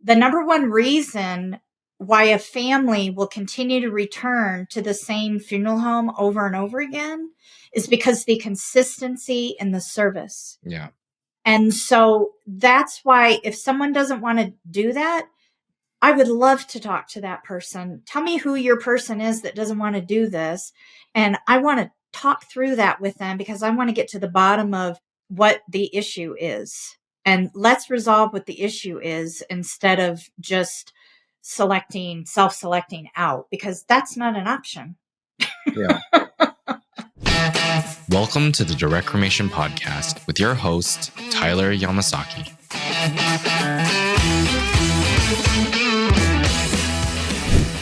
the number one reason why a family will continue to return to the same funeral home over and over again is because the consistency in the service. Yeah. And so that's why if someone doesn't want to do that, I would love to talk to that person. Tell me who your person is that doesn't want to do this. And I want to talk through that with them because I want to get to the bottom of what the issue is. And let's resolve what the issue is instead of just self-selecting out, because that's not an option. Yeah. Welcome to the Direct Cremation podcast with your host, Tyler Yamasaki.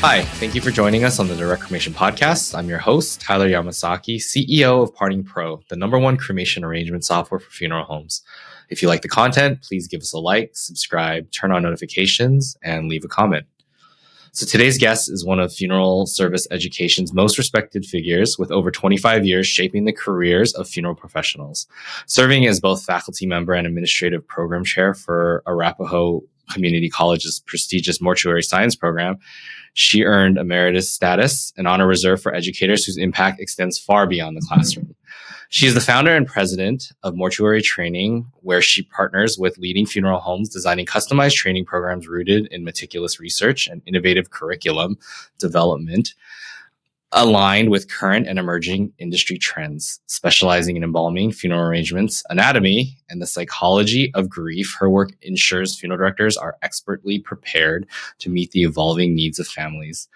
Hi, thank you for joining us on the Direct Cremation podcast. I'm your host, Tyler Yamasaki, CEO of Parting Pro, the #1 cremation arrangement software for funeral homes. If you like the content, please give us a like, subscribe, turn on notifications, and leave a comment. So today's guest is one of funeral service education's most respected figures with over 25 years shaping the careers of funeral professionals. Serving as both faculty member and administrative program chair for Arapahoe Community College's prestigious Mortuary Science program, she earned emeritus status, an honor reserved for educators whose impact extends far beyond the classroom. She is the founder and president of Mortuary Training, where she partners with leading funeral homes, designing customized training programs rooted in meticulous research and innovative curriculum development, aligned with current and emerging industry trends. Specializing in embalming, funeral arrangements, anatomy, and the psychology of grief, her work ensures funeral directors are expertly prepared to meet the evolving needs of families.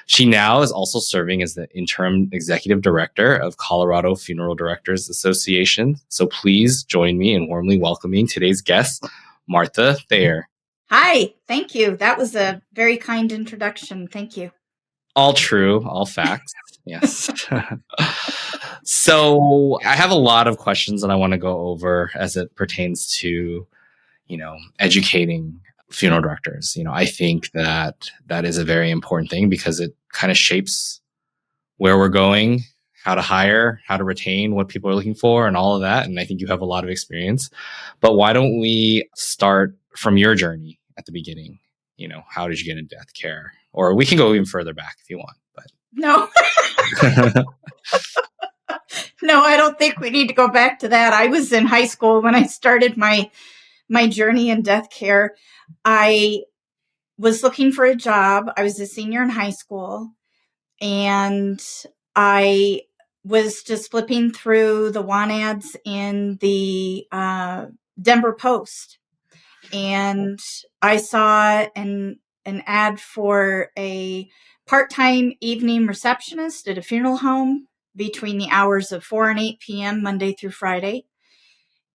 She now is also serving as the interim executive director of Colorado Funeral Directors Association. So please join me in warmly welcoming today's guest, Martha Thayer. Hi, thank you. That was a very kind introduction. Thank you. All true, all facts. Yes. So I have a lot of questions that I want to go over as it pertains to, educating funeral directors. I think that is a very important thing because it kind of shapes where we're going, how to hire, how to retain, what people are looking for, and all of that. And I think you have a lot of experience. But why don't we start from your journey at the beginning? How did you get into death care? Or we can go even further back if you want. But no. No, I don't think we need to go back to that. I was in high school when I started my journey in death care. I was looking for a job. I was a senior in high school, and I was just flipping through the want ads in the Denver Post, and I saw an ad for a part-time evening receptionist at a funeral home between the hours of 4 and 8 p.m. Monday through Friday.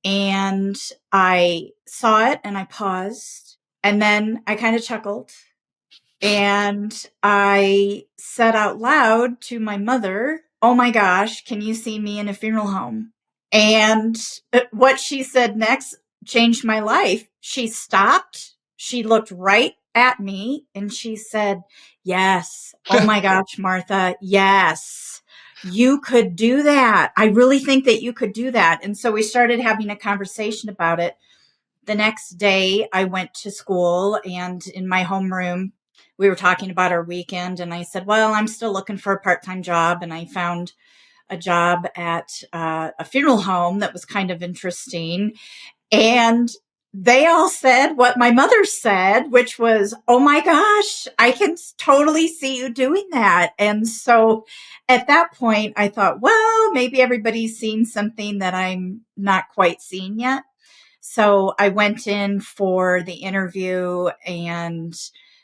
And I saw it and I paused, and then I kind of chuckled, and I said out loud to my mother, "Oh my gosh, can you see me in a funeral home?" And what she said next changed my life. She stopped, she looked right at me, and she said, "Yes. Oh my gosh, Martha. Yes. You could do that. I really think that you could do that." And so we started having a conversation about it. The next day I went to school, and in my homeroom, we were talking about our weekend, and I said, "Well, I'm still looking for a part-time job." And I found a job at a funeral home that was kind of interesting. And they all said what my mother said, which was, "Oh my gosh, I can totally see you doing that." And so at that point, I thought, well, maybe everybody's seen something that I'm not quite seeing yet. So I went in for the interview and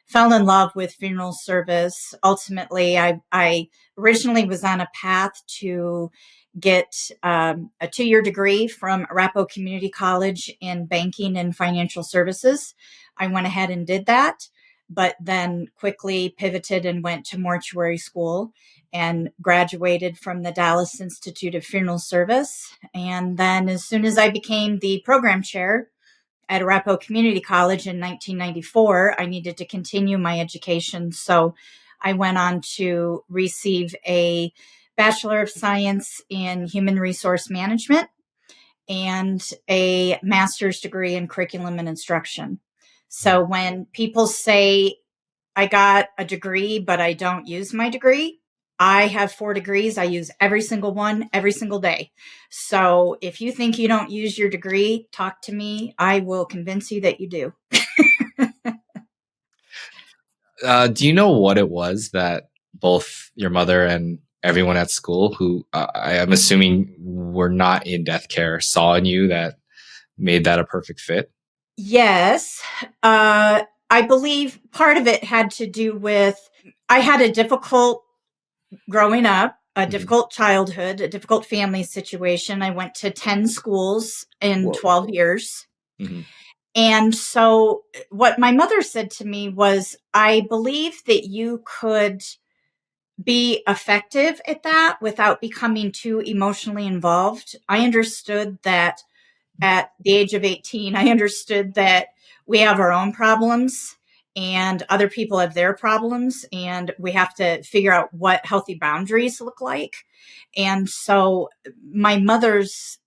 fell in love with funeral service. Ultimately, I originally was on a path to get a 2-year degree from Arapahoe Community College in banking and financial services. I went ahead and did that, but then quickly pivoted and went to mortuary school and graduated from the Dallas Institute of Funeral Service. And then as soon as I became the program chair at Arapahoe Community College in 1994, I needed to continue my education. So I went on to receive a Bachelor of Science in Human Resource Management and a master's degree in curriculum and instruction. So when people say, I got a degree, but I don't use my degree, I have 4 degrees. I use every single one every single day. So if you think you don't use your degree, talk to me. I will convince you that you do. Do you know what it was that both your mother and everyone at school, who I am assuming were not in death care, saw in you that made that a perfect fit? Yes. I believe part of it had to do with I had a difficult growing up, a difficult childhood, a difficult family situation. I went to 10 schools in Whoa. 12 years. Mm-hmm. And so what my mother said to me was, I believe that you could be effective at that without becoming too emotionally involved. I understood that at the age of 18, I understood that we have our own problems and other people have their problems, and we have to figure out what healthy boundaries look like. And so my mother's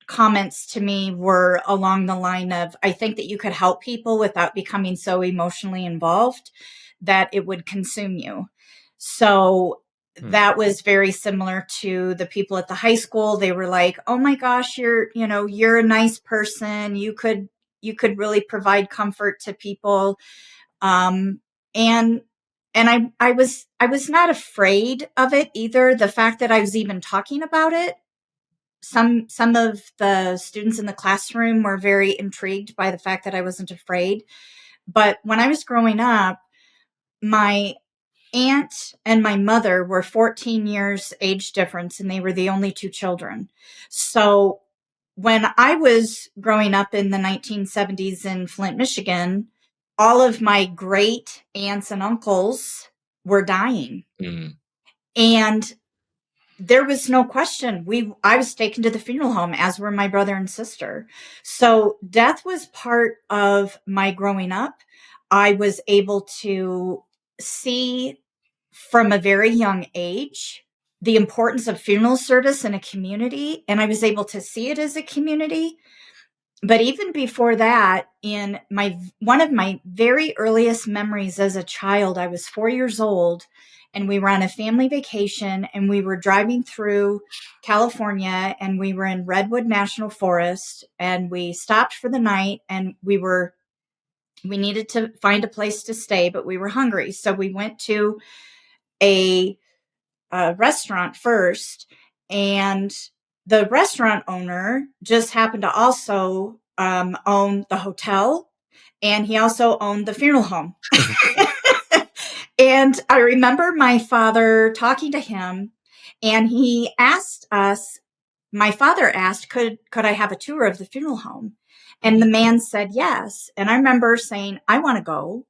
comments to me were along the line of, I think that you could help people without becoming so emotionally involved that it would consume you. So that was very similar to the people at the high school. They were like, "Oh my gosh, you're a nice person. You could really provide comfort to people." Um, and I was not afraid of it either. The fact that I was even talking about it, some of the students in the classroom were very intrigued by the fact that I wasn't afraid. But when I was growing up, my aunt and my mother were 14 years age difference, and they were the only 2 children. So when I was growing up in the 1970s in Flint, Michigan, all of my great aunts and uncles were dying. Mm. And there was no question. I was taken to the funeral home, as were my brother and sister. So death was part of my growing up. I was able to see from a very young age the importance of funeral service in a community, and I was able to see it as a community. But even before that, in one of my very earliest memories as a child, I was 4 years old, and we were on a family vacation, and we were driving through California, and we were in Redwood National Forest, and we stopped for the night, and we needed to find a place to stay, but we were hungry. So we went to a restaurant first, and the restaurant owner just happened to also own the hotel, and he also owned the funeral home. And I remember my father talking to him, and he asked us, my father asked, could I have a tour of the funeral home? And the man said yes. And I remember saying, I want to go.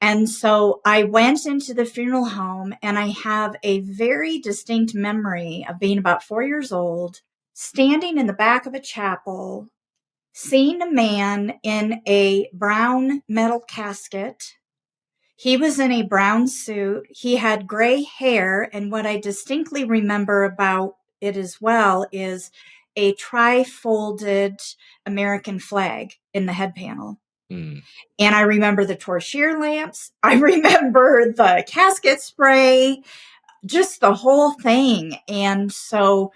And so I went into the funeral home, and I have a very distinct memory of being about 4 years old, standing in the back of a chapel, seeing a man in a brown metal casket. He was in a brown suit. He had gray hair. And what I distinctly remember about it as well is a tri-folded American flag in the head panel. Mm. And I remember the torchère lamps. I remember the casket spray, just the whole thing. And so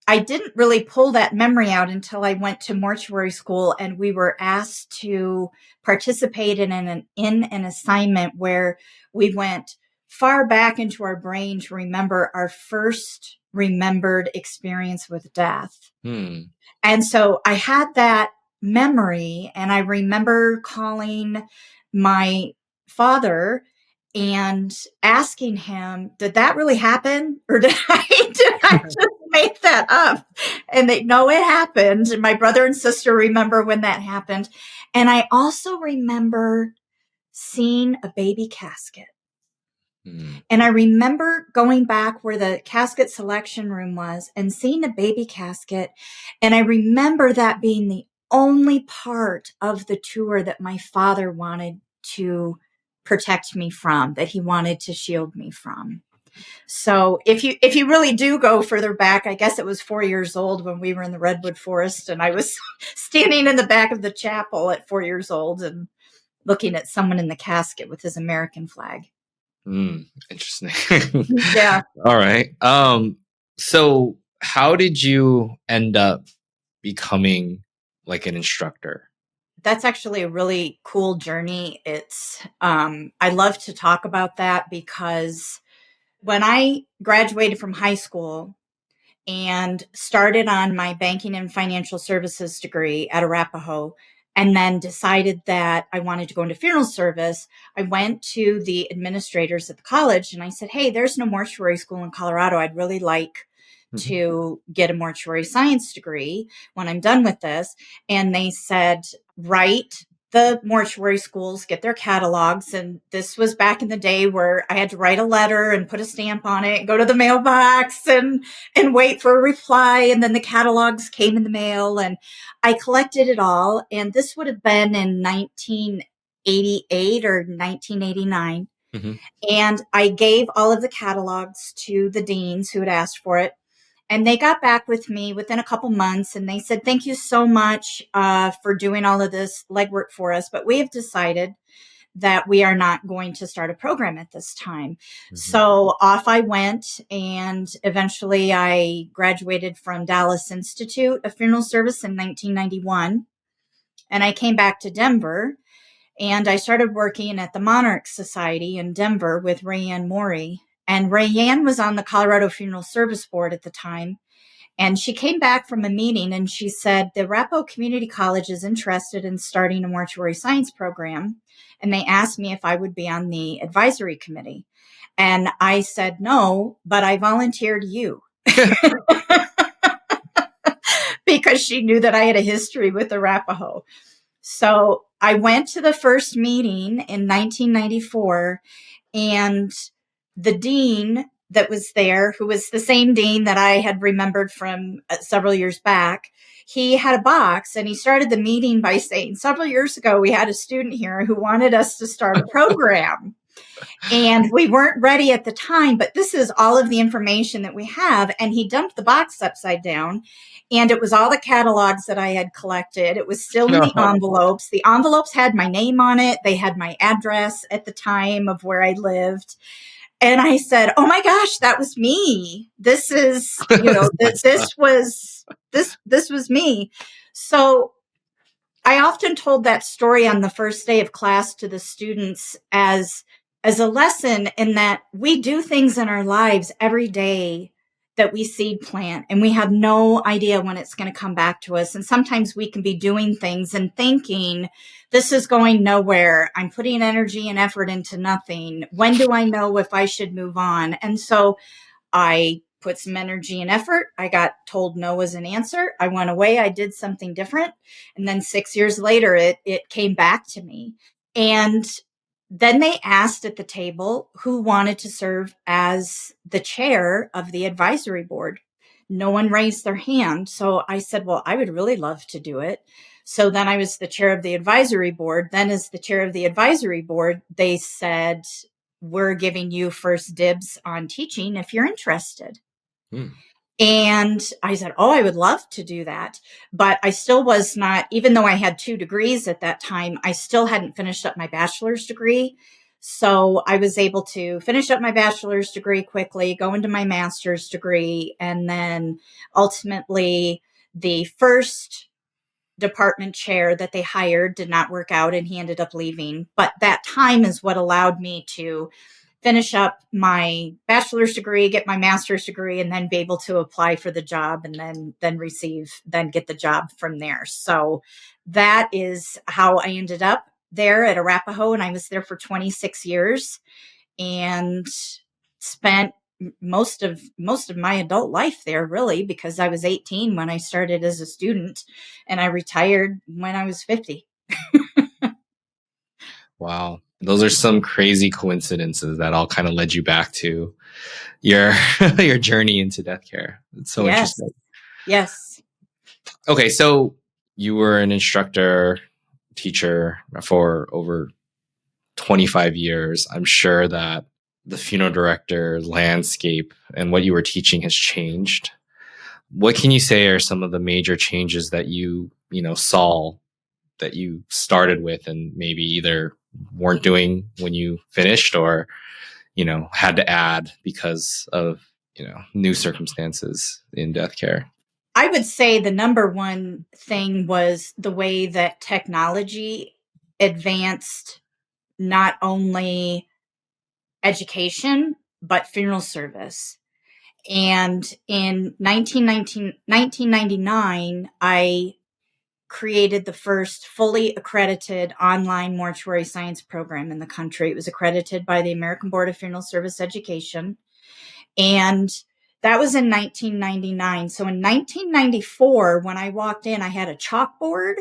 I didn't really pull that memory out until I went to mortuary school, and we were asked to participate in an assignment where we went far back into our brain to remember our first remembered experience with death. Mm. And so I had that memory, and I remember calling my father and asking him, did that really happen? Or did I just make that up? And they know it happened. And my brother and sister remember when that happened. And I also remember seeing a baby casket. Mm. And I remember going back where the casket selection room was and seeing a baby casket. And I remember that being the only part of the tour that my father wanted to protect me from, that he wanted to shield me from. So if you really do go further back, I guess it was 4 years old when we were in the redwood forest, and I was standing in the back of the chapel at 4 years old and looking at someone in the casket with his American flag. Interesting. Yeah. All right. So how did you end up becoming like an instructor? That's actually a really cool journey. I love to talk about that because when I graduated from high school and started on my banking and financial services degree at Arapahoe, and then decided that I wanted to go into funeral service, I went to the administrators at the college and I said, "Hey, there's no mortuary school in Colorado. I'd really like to get a mortuary science degree when I'm done with this." And they said, "Write the mortuary schools, get their catalogs." And this was back in the day where I had to write a letter and put a stamp on it, go to the mailbox and wait for a reply. And then the catalogs came in the mail and I collected it all. And this would have been in 1988 or 1989. Mm-hmm. And I gave all of the catalogs to the deans who had asked for it. And they got back with me within a couple months and they said, "Thank you so much for doing all of this legwork for us, but we have decided that we are not going to start a program at this time." Mm-hmm. So off I went, and eventually I graduated from Dallas Institute of Funeral Service in 1991. And I came back to Denver and I started working at the Monarch Society in Denver with Rayanne Morey. And Rayanne was on the Colorado Funeral Service Board at the time. And she came back from a meeting and she said, "The Arapahoe Community College is interested in starting a mortuary science program." And they asked me if I would be on the advisory committee. And I said, "No, but I volunteered you." Because she knew that I had a history with Arapahoe. So I went to the first meeting in 1994, and the dean that was there, who was the same dean that I had remembered from several years back, he had a box and he started the meeting by saying, "Several years ago, we had a student here who wanted us to start a program." And we weren't ready at the time, but this is all of the information that we have. And he dumped the box upside down. And it was all the catalogs that I had collected. It was still in the envelopes. The envelopes had my name on it. They had my address at the time of where I lived. And I said, "Oh my gosh, that was me. This is, this was me." So I often told that story on the first day of class to the students as a lesson in that we do things in our lives every day that we seed plant, and we have no idea when it's going to come back to us. And sometimes we can be doing things and thinking, "This is going nowhere. I'm putting energy and effort into nothing. When do I know if I should move on?" And so I put some energy and effort. I got told no as an answer. I went away. I did something different. And then 6 years later, it came back to me. And then they asked at the table who wanted to serve as the chair of the advisory board. No one raised their hand. So I said, "Well, I would really love to do it." So then I was the chair of the advisory board. Then as the chair of the advisory board, they said, "We're giving you first dibs on teaching if you're interested." And I said, "Oh, I would love to do that." But I still was not, even though I had 2 degrees at that time, I still hadn't finished up my bachelor's degree. So I was able to finish up my bachelor's degree quickly, go into my master's degree, and then ultimately the first department chair that they hired did not work out and he ended up leaving. But that time is what allowed me to finish up my bachelor's degree, get my master's degree, and then be able to apply for the job and then get the job from there. So that is how I ended up there at Arapahoe, and I was there for 26 years and spent most of my adult life there, really, because I was 18 when I started as a student and I retired when I was 50. Wow. Those are some crazy coincidences that all kind of led you back to your your journey into death care. It's so interesting. Yes. Okay, so you were an instructor, teacher for over 25 years. I'm sure that the funeral director landscape and what you were teaching has changed. What can you say are some of the major changes that you saw that you started with and maybe either weren't doing when you finished or, had to add because of, new circumstances in death care? I would say the number one thing was the way that technology advanced not only education, but funeral service. And in 1999, I created the first fully accredited online mortuary science program in the country. It was accredited by the American Board of Funeral Service Education. And that was in 1999. So in 1994, when I walked in, I had a chalkboard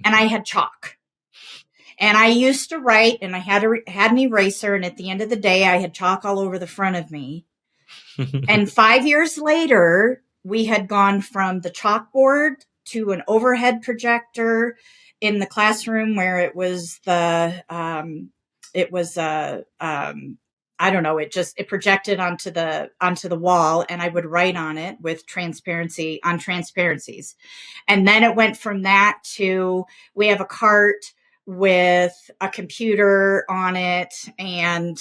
and I had chalk. And I used to write, and I had an eraser. And at the end of the day, I had chalk all over the front of me. And 5 years later, we had gone from the chalkboard to an overhead projector in the classroom where it was I don't know, it projected onto the wall, and I would write on it with transparencies. And then it went from that to, we have a cart with a computer on it, and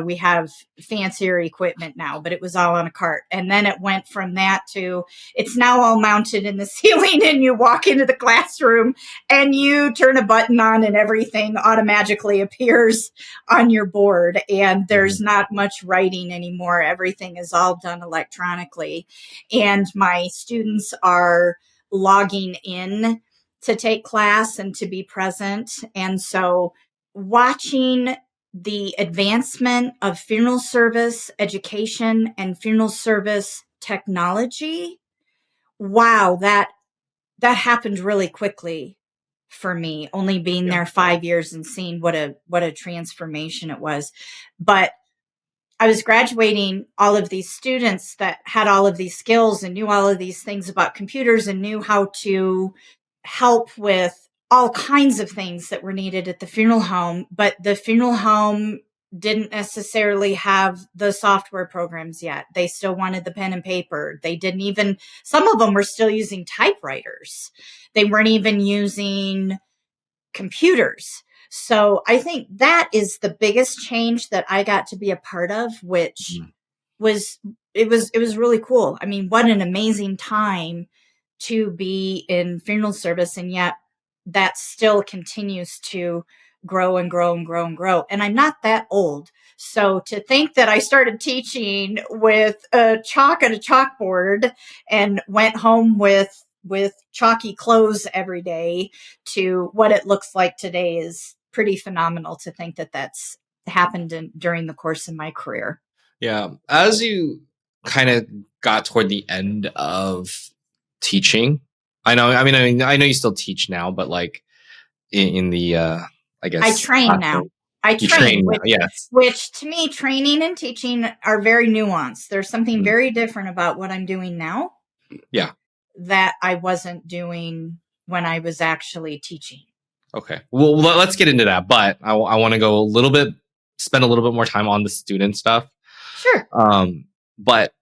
we have fancier equipment now, but it was all on a cart. And then it went from that to, it's now all mounted in the ceiling, and you walk into the classroom and you turn a button on and everything automatically appears on your board, and there's not much writing anymore. Everything is all done electronically, and my students are logging in to take class and to be present. And so watching the advancement of funeral service education and funeral service technology, wow, that happened really quickly for me, only being there 5 years and seeing what a transformation it was. But I was graduating all of these students that had all of these skills and knew all of these things about computers and knew how to help with all kinds of things that were needed at the funeral home. But the funeral home didn't necessarily have the software programs yet. They still wanted the pen and paper. Some of them were still using typewriters. They weren't even using computers. So I think that is the biggest change that I got to be a part of, which was really cool. I mean, what an amazing time to be in funeral service, and yet that still continues to grow and grow and grow and grow. And I'm not that old. So to think that I started teaching with a chalk and a chalkboard and went home with chalky clothes every day to what it looks like today is pretty phenomenal, to think that that's happened during the course of my career. Yeah. As you kind of got toward the end of teaching, I know you still teach now, but like in the, I guess. I train now. Yes. Which to me, training and teaching are very nuanced. There's something very different about what I'm doing now. Yeah. That I wasn't doing when I was actually teaching. Okay. Well, let's get into that, but I want to spend a little bit more time on the student stuff. Sure. But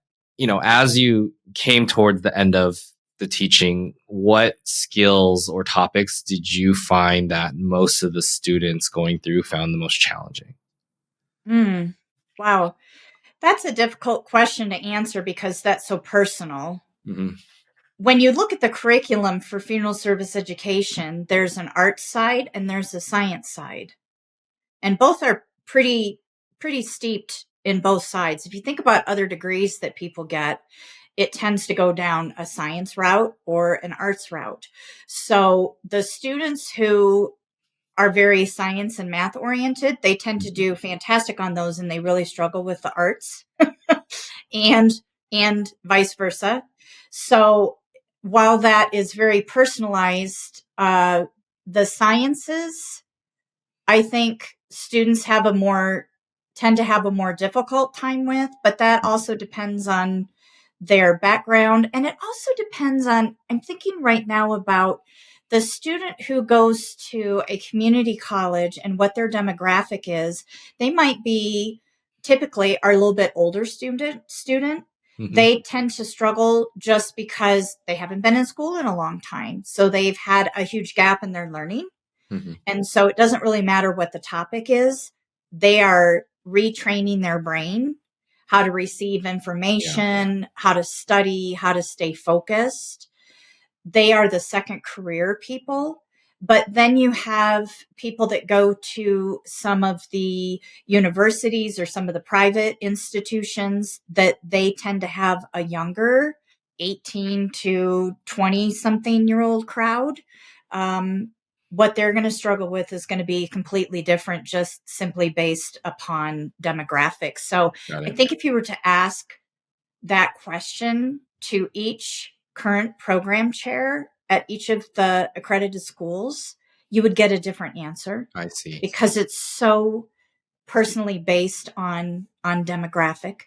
as you came towards the end of the teaching, what skills or topics did you find that most of the students going through found the most challenging? Wow. That's a difficult question to answer because that's so personal. Mm-hmm. When you look at the curriculum for funeral service education, there's an art side and there's a science side. And both are pretty steeped in both sides. If you think about other degrees that people get, it tends to go down a science route or an arts route. So the students who are very science and math oriented, they tend to do fantastic on those, and they really struggle with the arts and vice versa. So while that is very personalized, the sciences, I think students tend to have a more difficult time with, but that also depends on their background. And it also depends on, I'm thinking right now about the student who goes to a community college and what their demographic is. They might be typically are a little bit older student, they tend to struggle just because they haven't been in school in a long time. So they've had a huge gap in their learning. Mm-hmm. And so it doesn't really matter what the topic is. They are retraining their brain how to receive information, how to study, how to stay focused. They are the second career people. But then you have people that go to some of the universities or some of the private institutions that they tend to have a younger 18 to 20 something year old crowd. What they're going to struggle with is going to be completely different, just simply based upon demographics. So I think if you were to ask that question to each current program chair at each of the accredited schools, you would get a different answer. I see. Because it's so personally based on demographic.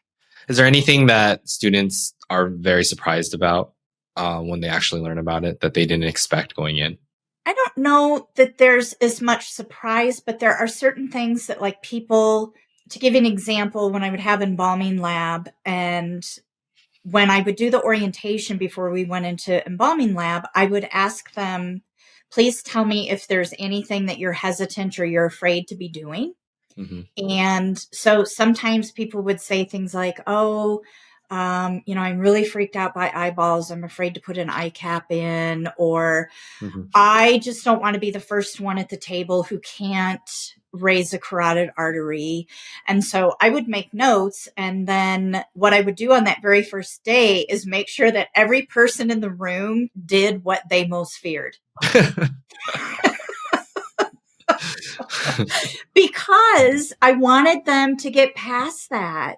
Is there anything that students are very surprised about when they actually learn about it that they didn't expect going in? I don't know that there's as much surprise, but there are certain things that, like, people, to give you an example, when I would have embalming lab, and when I would do the orientation before we went into embalming lab, I would ask them, please tell me if there's anything that you're hesitant or you're afraid to be doing. And so sometimes people would say things like, oh, I'm really freaked out by eyeballs. I'm afraid to put an eye cap in, or I just don't want to be the first one at the table who can't raise a carotid artery. And so I would make notes. And then what I would do on that very first day is make sure that every person in the room did what they most feared. Because I wanted them to get past that.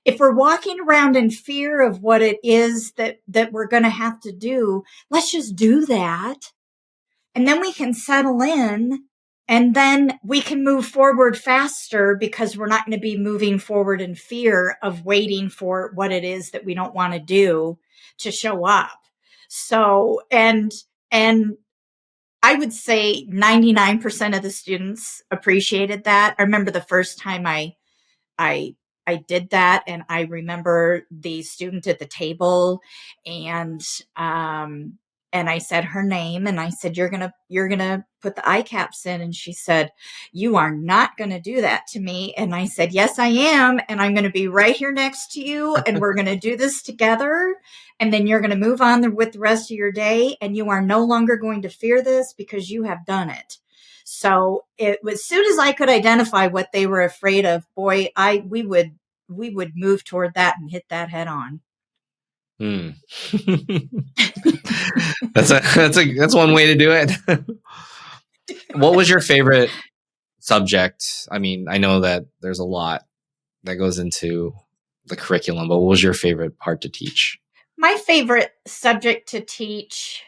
If we're walking around in fear of what it is that we're going to have to do, let's just do that. And then we can settle in, and then we can move forward faster because we're not going to be moving forward in fear of waiting for what it is that we don't want to do to show up. So, and I would say 99% of the students appreciated that. I remember the first time I did that, and I remember the student at the table, and I said her name, and I said, you're gonna put the eye caps in, and she said, you are not gonna do that to me. And I said, yes, I am, and I'm gonna be right here next to you, and we're gonna do this together, and then you're gonna move on with the rest of your day, and you are no longer going to fear this because you have done it. So it was, as soon as I could identify what they were afraid of, boy, we would move toward that and hit that head on. That's one way to do it. What was your favorite subject? I mean, I know that there's a lot that goes into the curriculum, but what was your favorite part to teach? My favorite subject to teach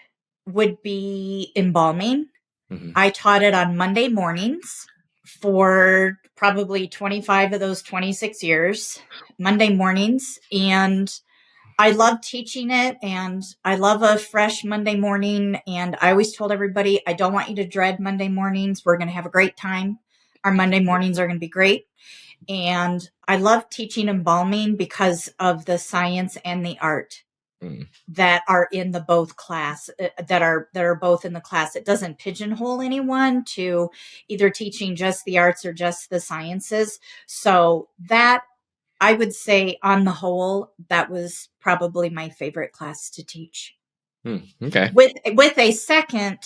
would be embalming. I taught it on Monday mornings for probably 25 of those 26 years, Monday mornings. And I love teaching it, and I love a fresh Monday morning. And I always told everybody, I don't want you to dread Monday mornings. We're going to have a great time. Our Monday mornings are going to be great. And I love teaching embalming because of the science and the art that are in the both class, that are both in the class. It doesn't pigeonhole anyone to either teaching just the arts or just the sciences. So that, I would say, on the whole, that was probably my favorite class to teach. Okay. With a second,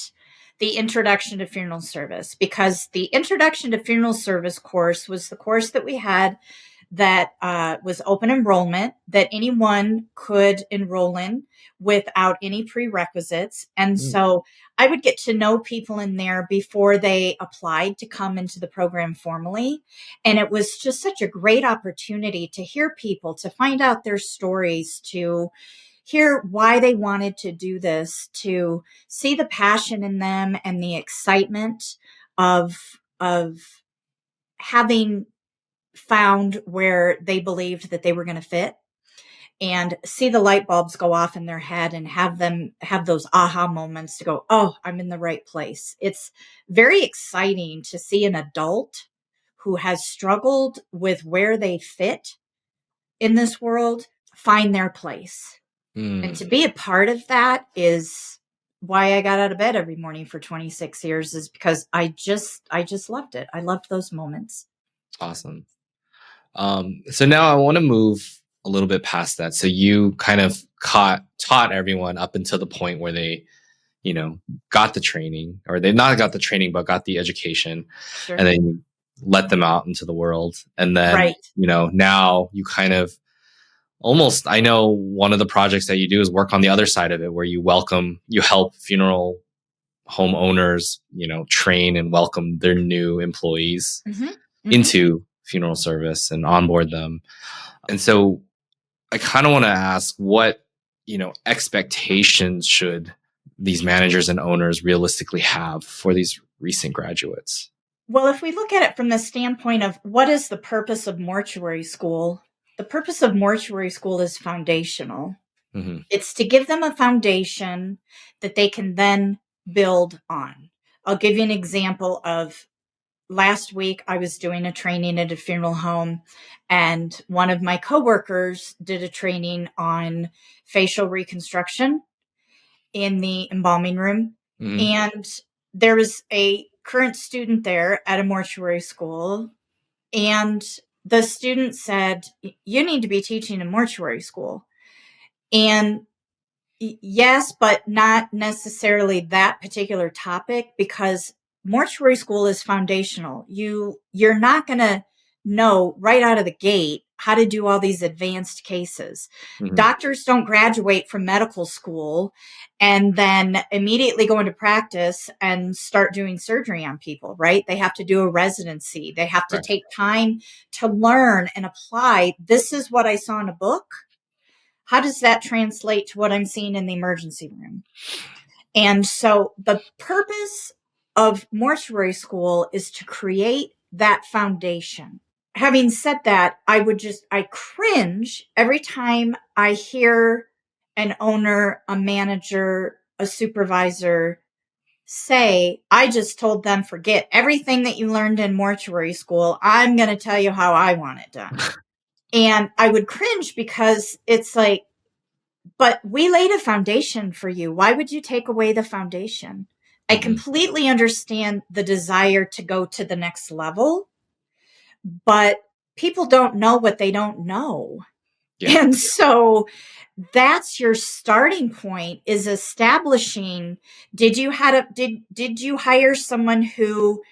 the Introduction to Funeral Service, because the Introduction to Funeral Service course was the course that we had that was open enrollment, that anyone could enroll in without any prerequisites. And so I would get to know people in there before they applied to come into the program formally. And it was just such a great opportunity to hear people, to find out their stories, to hear why they wanted to do this, to see the passion in them and the excitement of having found where they believed that they were going to fit, and see the light bulbs go off in their head and have them have those aha moments to go, oh, I'm in the right place. It's very exciting to see an adult who has struggled with where they fit in this world find their place. And to be a part of that is why I got out of bed every morning for 26 years, is because I just loved it. I loved those moments. Awesome. So now I want to move a little bit past that. So you kind of taught everyone up until the point where they, got the training, or they not got the training, but got the education. Sure. And then you let them out into the world. And then, Right. Now you kind of almost, I know one of the projects that you do is work on the other side of it, where you help funeral home owners, train and welcome their new employees into funeral service and onboard them. And so I kind of want to ask, what, expectations should these managers and owners realistically have for these recent graduates? Well, if we look at it from the standpoint of what is the purpose of mortuary school, the purpose of mortuary school is foundational. Mm-hmm. It's to give them a foundation that they can then build on. I'll give you an example of last week. I was doing a training at a funeral home, and one of my coworkers did a training on facial reconstruction in the embalming room. Mm-hmm. And there was a current student there at a mortuary school, and the student said, "You need to be teaching in mortuary school." And yes, but not necessarily that particular topic, because mortuary school is foundational. You're not going to know right out of the gate how to do all these advanced cases. Mm-hmm. Doctors don't graduate from medical school and then immediately go into practice and start doing surgery on people, right? They have to do a residency. They have to Right. take time to learn and apply. This is what I saw in a book. How does that translate to what I'm seeing in the emergency room? And so the purpose of mortuary school is to create that foundation. Having said that, I cringe every time I hear an owner, a manager, a supervisor say, "I just told them, forget everything that you learned in mortuary school. I'm going to tell you how I want it done." And I would cringe, because it's like, but we laid a foundation for you. Why would you take away the foundation? I completely understand the desire to go to the next level, but people don't know what they don't know. Yeah. And so that's your starting point, is establishing, did you hire someone who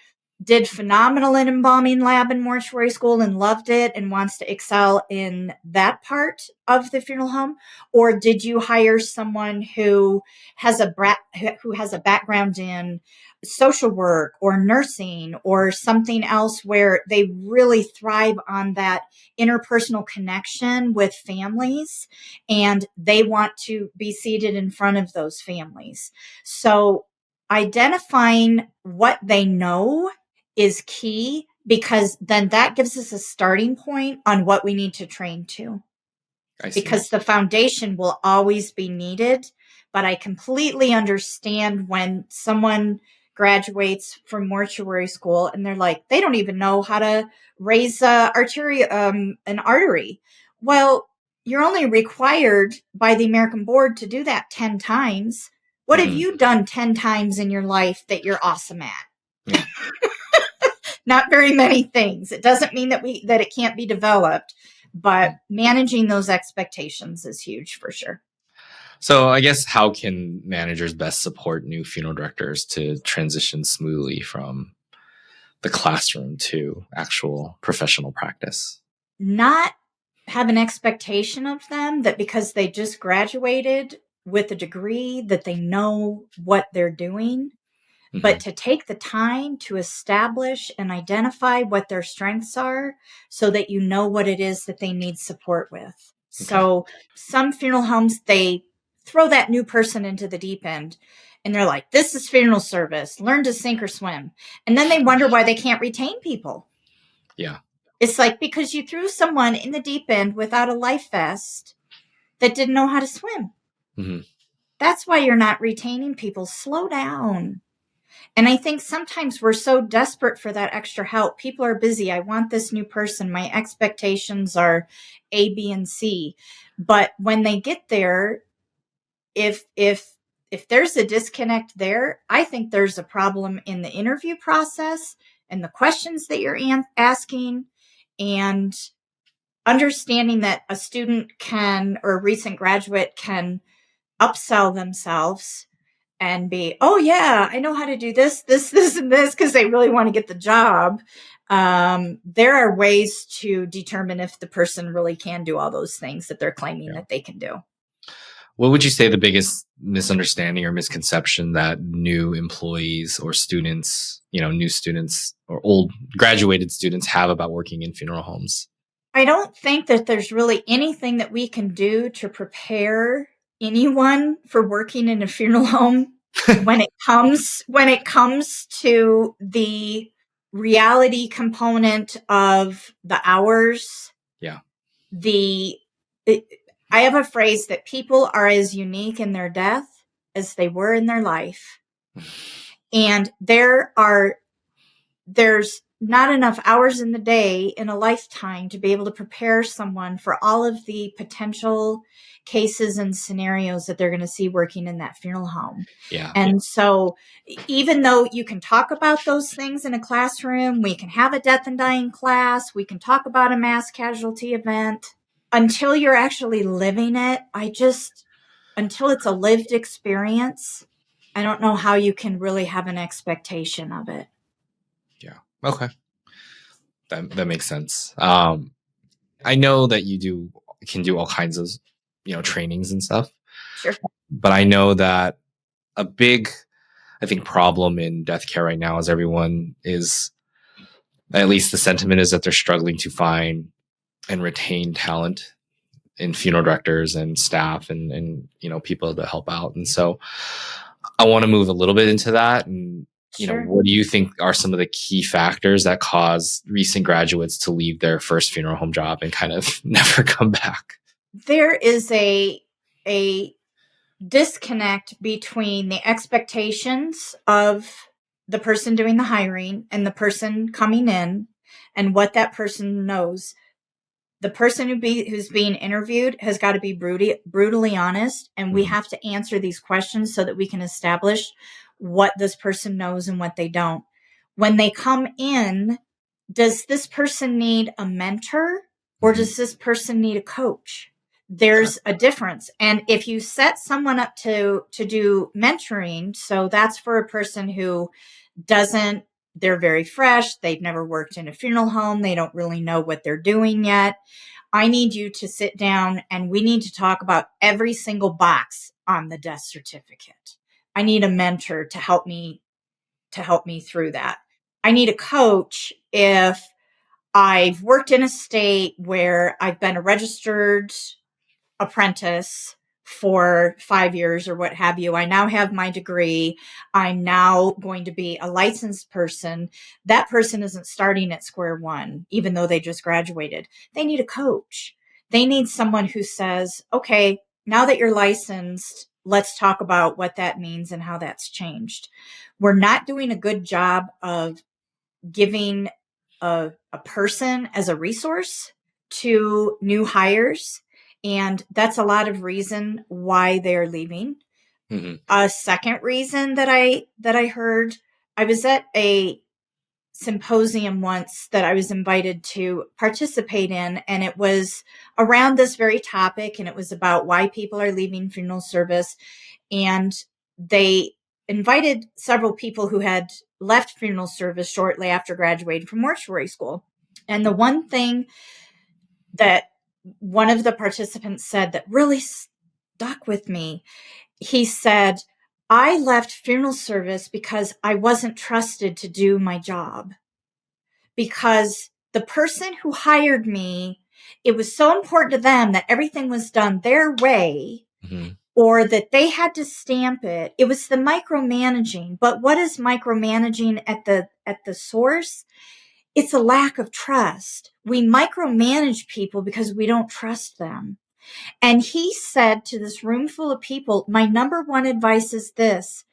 did phenomenal in embalming lab and mortuary school and loved it and wants to excel in that part of the funeral home? Or did you hire someone who has a background in social work or nursing or something else, where they really thrive on that interpersonal connection with families and they want to be seated in front of those families? So identifying what they know is key, because then that gives us a starting point on what we need to train to. Because the foundation will always be needed. But I completely understand when someone graduates from mortuary school and they're like, they don't even know how to raise an artery. Well, you're only required by the American board to do that 10 times. What have you done 10 times in your life that you're awesome at? Yeah. Not very many things. It doesn't mean that it can't be developed, but managing those expectations is huge for sure. So I guess, how can managers best support new funeral directors to transition smoothly from the classroom to actual professional practice? Not have an expectation of them that because they just graduated with a degree that they know what they're doing. But to take the time to establish and identify what their strengths are, so that you know what it is that they need support with. Okay. So some funeral homes, they throw that new person into the deep end and they're like, this is funeral service, learn to sink or swim. And then they wonder why they can't retain people. Yeah. It's like, because you threw someone in the deep end without a life vest that didn't know how to swim. That's why you're not retaining people. Slow down. And I think sometimes we're so desperate for that extra help. People are busy. I want this new person. My expectations are A, B, and C. But when they get there, if there's a disconnect there, I think there's a problem in the interview process and the questions that you're asking, and understanding that a student can, or a recent graduate can upsell themselves and be, oh yeah, I know how to do this, and this, because they really want to get the job. There are ways to determine if the person really can do all those things that they're claiming that they can do. What would you say the biggest misunderstanding or misconception that new employees or students, new students or old graduated students have about working in funeral homes? I don't think that there's really anything that we can do to prepare anyone for working in a funeral home when it comes to the reality component of the hours. Yeah. I have a phrase that people are as unique in their death as they were in their life. And there's not enough hours in the day in a lifetime to be able to prepare someone for all of the potential cases and scenarios that they're going to see working in that funeral home. Yeah. And so even though you can talk about those things in a classroom, we can have a death and dying class, we can talk about a mass casualty event, until you're actually living it, until it's a lived experience, I don't know how you can really have an expectation of it. Yeah. Okay. That makes sense. I know that you can do all kinds of, trainings and stuff. Sure. But I know that a big, I think, problem in death care right now is everyone is, at least the sentiment is that they're struggling to find and retain talent in funeral directors and staff and people to help out. And so I want to move a little bit into that. And Sure. What do you think are some of the key factors that cause recent graduates to leave their first funeral home job and kind of never come back? There is a disconnect between the expectations of the person doing the hiring and the person coming in and what that person knows. The person who's being interviewed has got to be brutally honest, and we have to answer these questions so that we can establish what this person knows and what they don't. When they come in, does this person need a mentor or does this person need a coach? There's a difference. And if you set someone up to do mentoring, so that's for a person who they're very fresh, they've never worked in a funeral home, they don't really know what they're doing yet. I need you to sit down and we need to talk about every single box on the death certificate. I need a mentor to help me through that. I need a coach if I've worked in a state where I've been a registered apprentice for 5 years or what have you. I now have my degree. I'm now going to be a licensed person. That person isn't starting at square one, even though they just graduated. They need a coach. They need someone who says, okay, now that you're licensed, let's talk about what that means and how that's changed. We're not doing a good job of giving a person as a resource to new hires. And that's a lot of reason why they're leaving. Mm-hmm. A second reason that I heard, I was at a symposium once that I was invited to participate in, and it was around this very topic, and it was about why people are leaving funeral service. And they invited several people who had left funeral service shortly after graduating from mortuary school. And the one thing that one of the participants said that really stuck with me, he said, I left funeral service because I wasn't trusted to do my job. Because the person who hired me, it was so important to them that everything was done their way, or that they had to stamp it. It was the micromanaging. But what is micromanaging at the source? It's a lack of trust. We micromanage people because we don't trust them. And he said to this room full of people, my number one advice is this: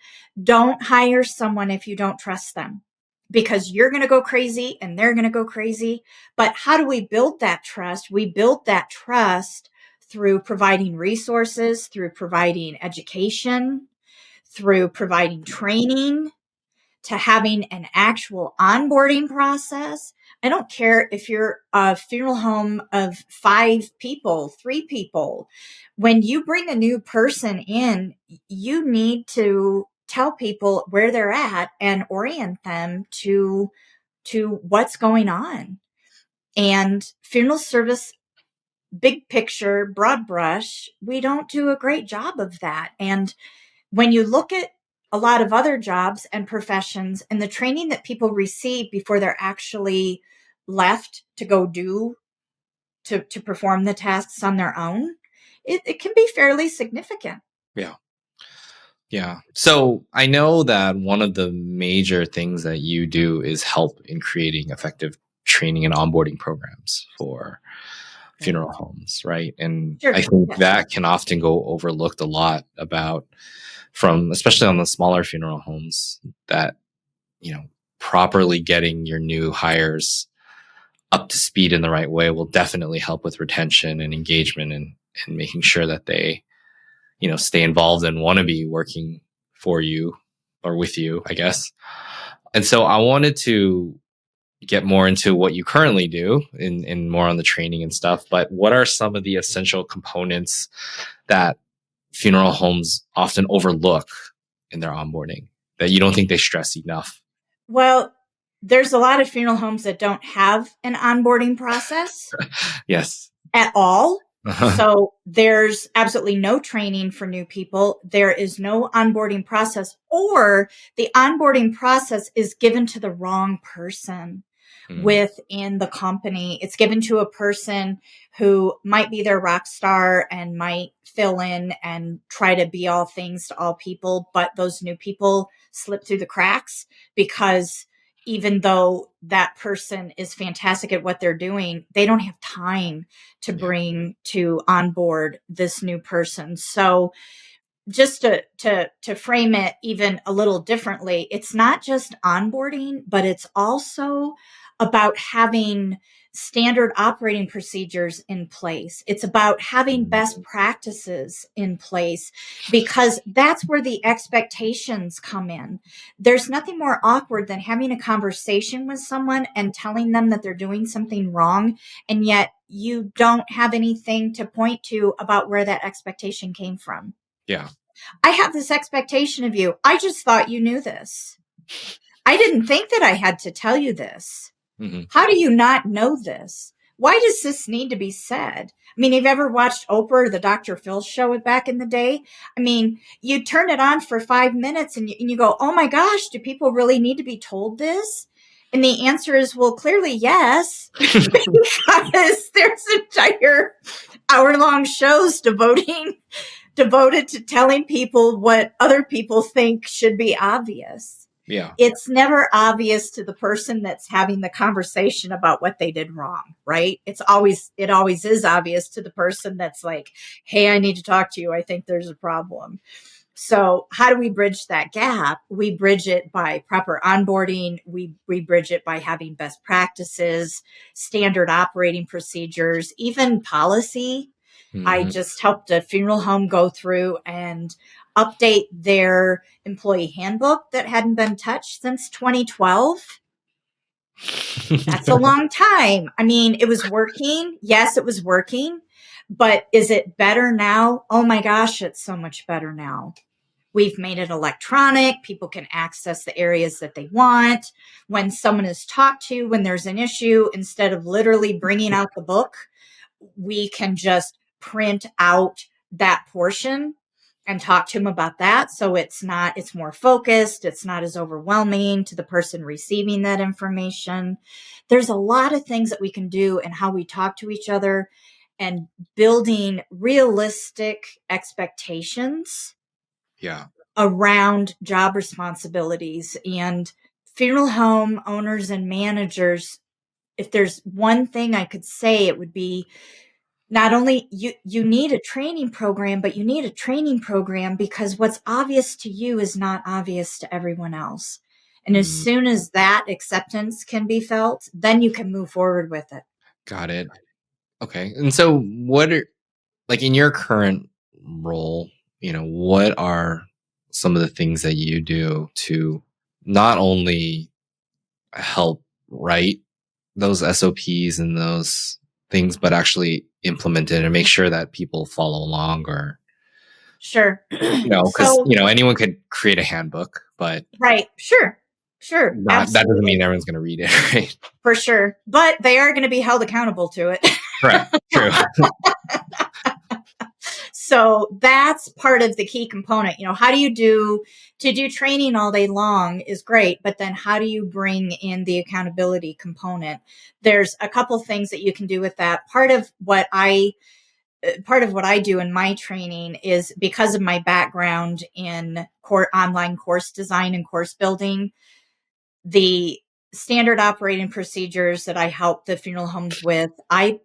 don't hire someone if you don't trust them, because you're going to go crazy and they're going to go crazy. But how do we build that trust? We build that trust through providing resources, through providing education, through providing training, to having an actual onboarding process. I don't care if you're a funeral home of 5 people, 3 people. When you bring a new person in, you need to tell people where they're at and orient them to what's going on. And funeral service, big picture, broad brush, we don't do a great job of that. And when you look at a lot of other jobs and professions and the training that people receive before they're actually left to go to perform the tasks on their own, it can be fairly significant. Yeah. Yeah. So I know that one of the major things that you do is help in creating effective training and onboarding programs for funeral homes, right? And Sure. I think Yes. that can often go overlooked a lot about from, especially on the smaller funeral homes, that, properly getting your new hires up to speed in the right way will definitely help with retention and engagement and making sure that they, stay involved and want to be working for you or with you, I guess. And so I wanted to get more into what you currently do in more on the training and stuff, but what are some of the essential components that funeral homes often overlook in their onboarding that you don't think they stress enough? Well, there's a lot of funeral homes that don't have an onboarding process Yes. at all. So there's absolutely no training for new people. There is no onboarding process, or the onboarding process is given to the wrong person within the company. It's given to a person who might be their rock star and might fill in and try to be all things to all people, but those new people slip through the cracks because even though that person is fantastic at what they're doing, they don't have time to bring to onboard this new person. So just to frame it even a little differently, it's not just onboarding, but it's also about having standard operating procedures in place. It's about having best practices in place, because that's where the expectations come in. There's nothing more awkward than having a conversation with someone and telling them that they're doing something wrong, and yet you don't have anything to point to about where that expectation came from. Yeah. I have this expectation of you. I just thought you knew this. I didn't think that I had to tell you this. How do you not know this? Why does this need to be said? I mean, have you ever watched Oprah or the Dr. Phil show back in the day? I mean, you turn it on for 5 minutes and you go, oh my gosh, do people really need to be told this? And the answer is, well, clearly yes, because there's entire hour-long shows devoted to telling people what other people think should be obvious. Yeah. It's never obvious to the person that's having the conversation about what they did wrong, right? It always is obvious to the person that's like, hey, I need to talk to you. I think there's a problem. So how do we bridge that gap? We bridge it by proper onboarding. We bridge it by having best practices, standard operating procedures, even policy. I just helped a funeral home go through and update their employee handbook that hadn't been touched since 2012. That's a long time. I mean, it was working. Yes, it was working. But is it better now? Oh my gosh, it's so much better now. We've made it electronic. People can access the areas that they want. When someone is talked to, when there's an issue, instead of literally bringing out the book, we can just print out that portion and talk to them about that. So it's more focused. It's not as overwhelming to the person receiving that information. There's a lot of things that we can do in how we talk to each other and building realistic expectations around job responsibilities. And funeral home owners and managers, if there's one thing I could say, it would be not only you need a training program, but you need a training program because what's obvious to you is not obvious to everyone else. And as Mm, soon as that acceptance can be felt, then you can move forward with it. got it. Okay. And so what are, like in your current role, what are some of the things that you do to not only help write those SOPs and those things, but actually implement it and make sure that people follow along, or, Sure. because, So, anyone could create a handbook, but right. Sure. not, that doesn't Absolutely. mean everyone's going to read it, right? For sure. But they are going to be held accountable to it. Correct. True. So that's part of the key component. How do you to do training all day long is great, but then how do you bring in the accountability component? There's a couple things that you can do with that. Part of what I do in my training is because of my background in online course design and course building, the standard operating procedures that I help the funeral homes with, I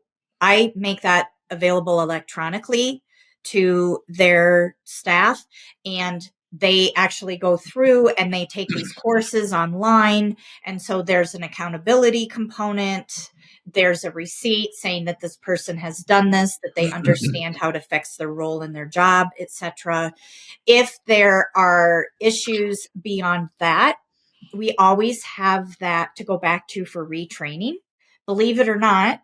make that available electronically to their staff, and they actually go through and they take these courses online. And so there's an accountability component. There's a receipt saying that this person has done this, that they understand how it affects their role in their job, etc. If there are issues beyond that, we always have that to go back to for retraining. Believe it or not,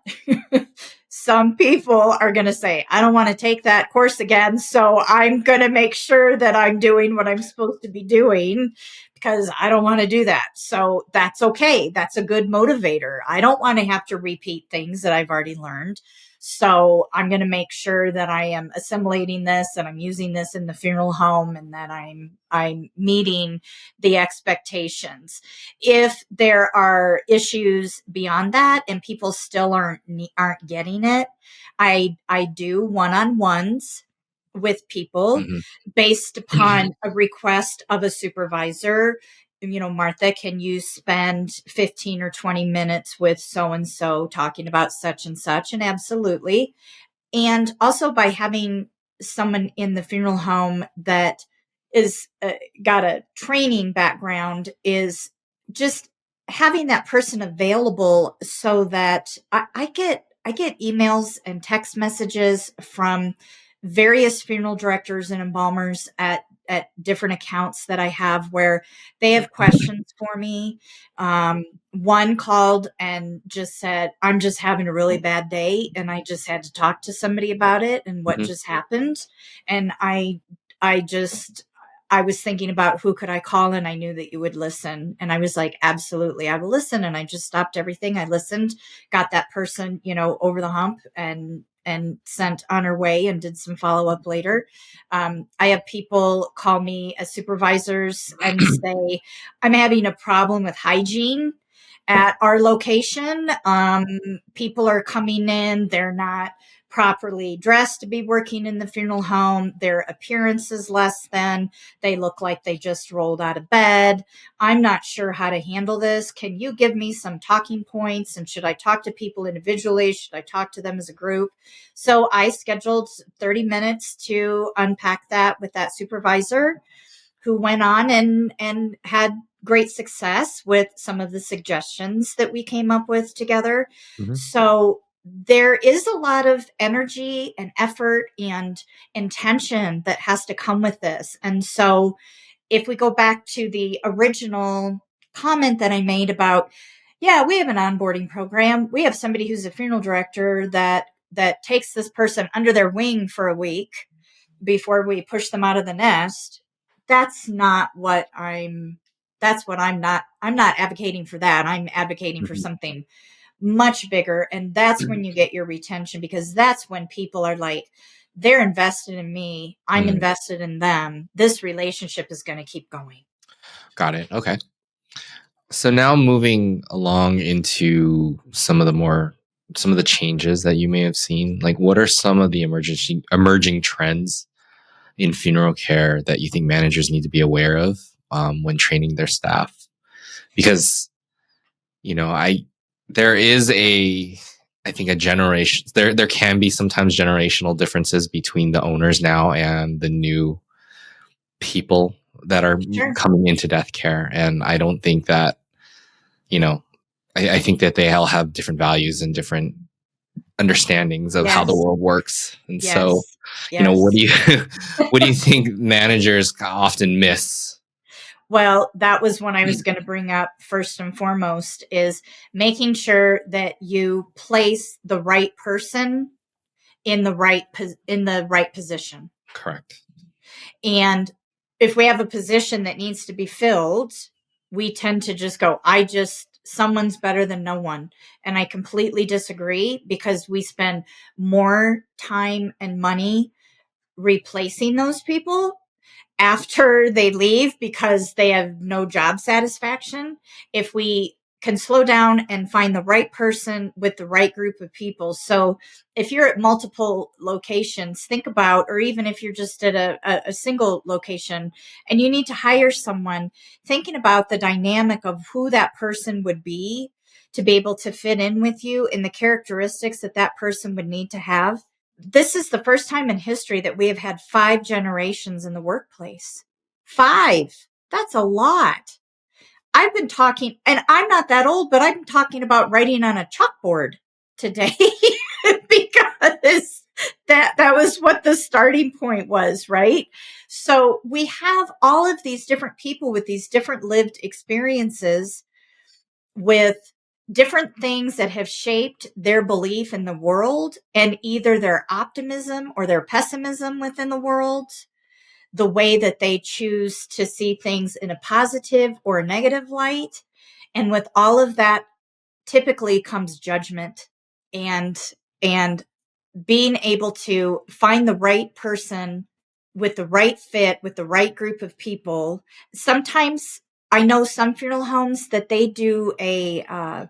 some people are going to say, I don't want to take that course again. So I'm going to make sure that I'm doing what I'm supposed to be doing because I don't want to do that. So that's okay. That's a good motivator. I don't want to have to repeat things that I've already learned. So I'm going to make sure that I am assimilating this and I'm using this in the funeral home and that I'm meeting the expectations. If there are issues beyond that and people still aren't getting it, I do one-on-ones with people Mhm. based upon a request of a supervisor. Martha, can you spend 15 or 20 minutes with so and so talking about such and such? And absolutely. And also by having someone in the funeral home that is got a training background is just having that person available so that I get emails and text messages from various funeral directors and embalmers at different accounts that I have where they have questions for me. One called and just said, I'm just having a really bad day and I just had to talk to somebody about it and what Mhm. just happened. And I was thinking about who could I call and I knew that you would listen. And I was like, absolutely, I will listen. And I just stopped everything. I listened, got that person, over the hump and sent on her way and did some follow up later. I have people call me as supervisors and say, I'm having a problem with hygiene at our location. People are coming in, they're not properly dressed to be working in the funeral home. Their appearance is less than. They look like they just rolled out of bed. I'm not sure how to handle this. Can you give me some talking points? And should I talk to people individually? Should I talk to them as a group? So I scheduled 30 minutes to unpack that with that supervisor who went on and had great success with some of the suggestions that we came up with together. Mhm. So there is a lot of energy and effort and intention that has to come with this. And so if we go back to the original comment that I made about, yeah, we have an onboarding program. We have somebody who's a funeral director that takes this person under their wing for a week before we push them out of the nest. That's not what I'm not advocating for that. I'm advocating for Mhm. something much bigger. And that's when you get your retention because that's when people are like, they're invested in me. I'm Mm. invested in them. This relationship is going to keep going. Got it. Okay. So now moving along into some of the changes that you may have seen, like what are some of the emerging trends in funeral care that you think managers need to be aware of when training their staff? Because I there is I think a generation, there can be sometimes generational differences between the owners now and the new people that are Sure. coming into death care. And I don't think that, I think that they all have different values and different understandings of how the Yes. world works. And so, Yes. Yes. what do you what do you think managers often miss? Well, that was what I was going to bring up first and foremost is making sure that you place the right person in the right position. Correct. And if we have a position that needs to be filled, we tend to just go, someone's better than no one. And I completely disagree because we spend more time and money replacing those people after they leave because they have no job satisfaction. If we can slow down and find the right person with the right group of people. So if you're at multiple locations, think about, or even if you're just at a single location and you need to hire someone, thinking about the dynamic of who that person would be to be able to fit in with you and the characteristics that that person would need to have. This is the first time in history that we have had 5 generations in the workplace. 5. That's a lot. I've been talking, and I'm not that old, but I've been talking about writing on a chalkboard today because that was what the starting point was, right? So we have all of these different people with these different lived experiences with different things that have shaped their belief in the world and either their optimism or their pessimism within the world, the way that they choose to see things in a positive or a negative light. And with all of that, typically comes judgment and and being able to find the right person with the right fit, with the right group of people. Sometimes I know some funeral homes that they do some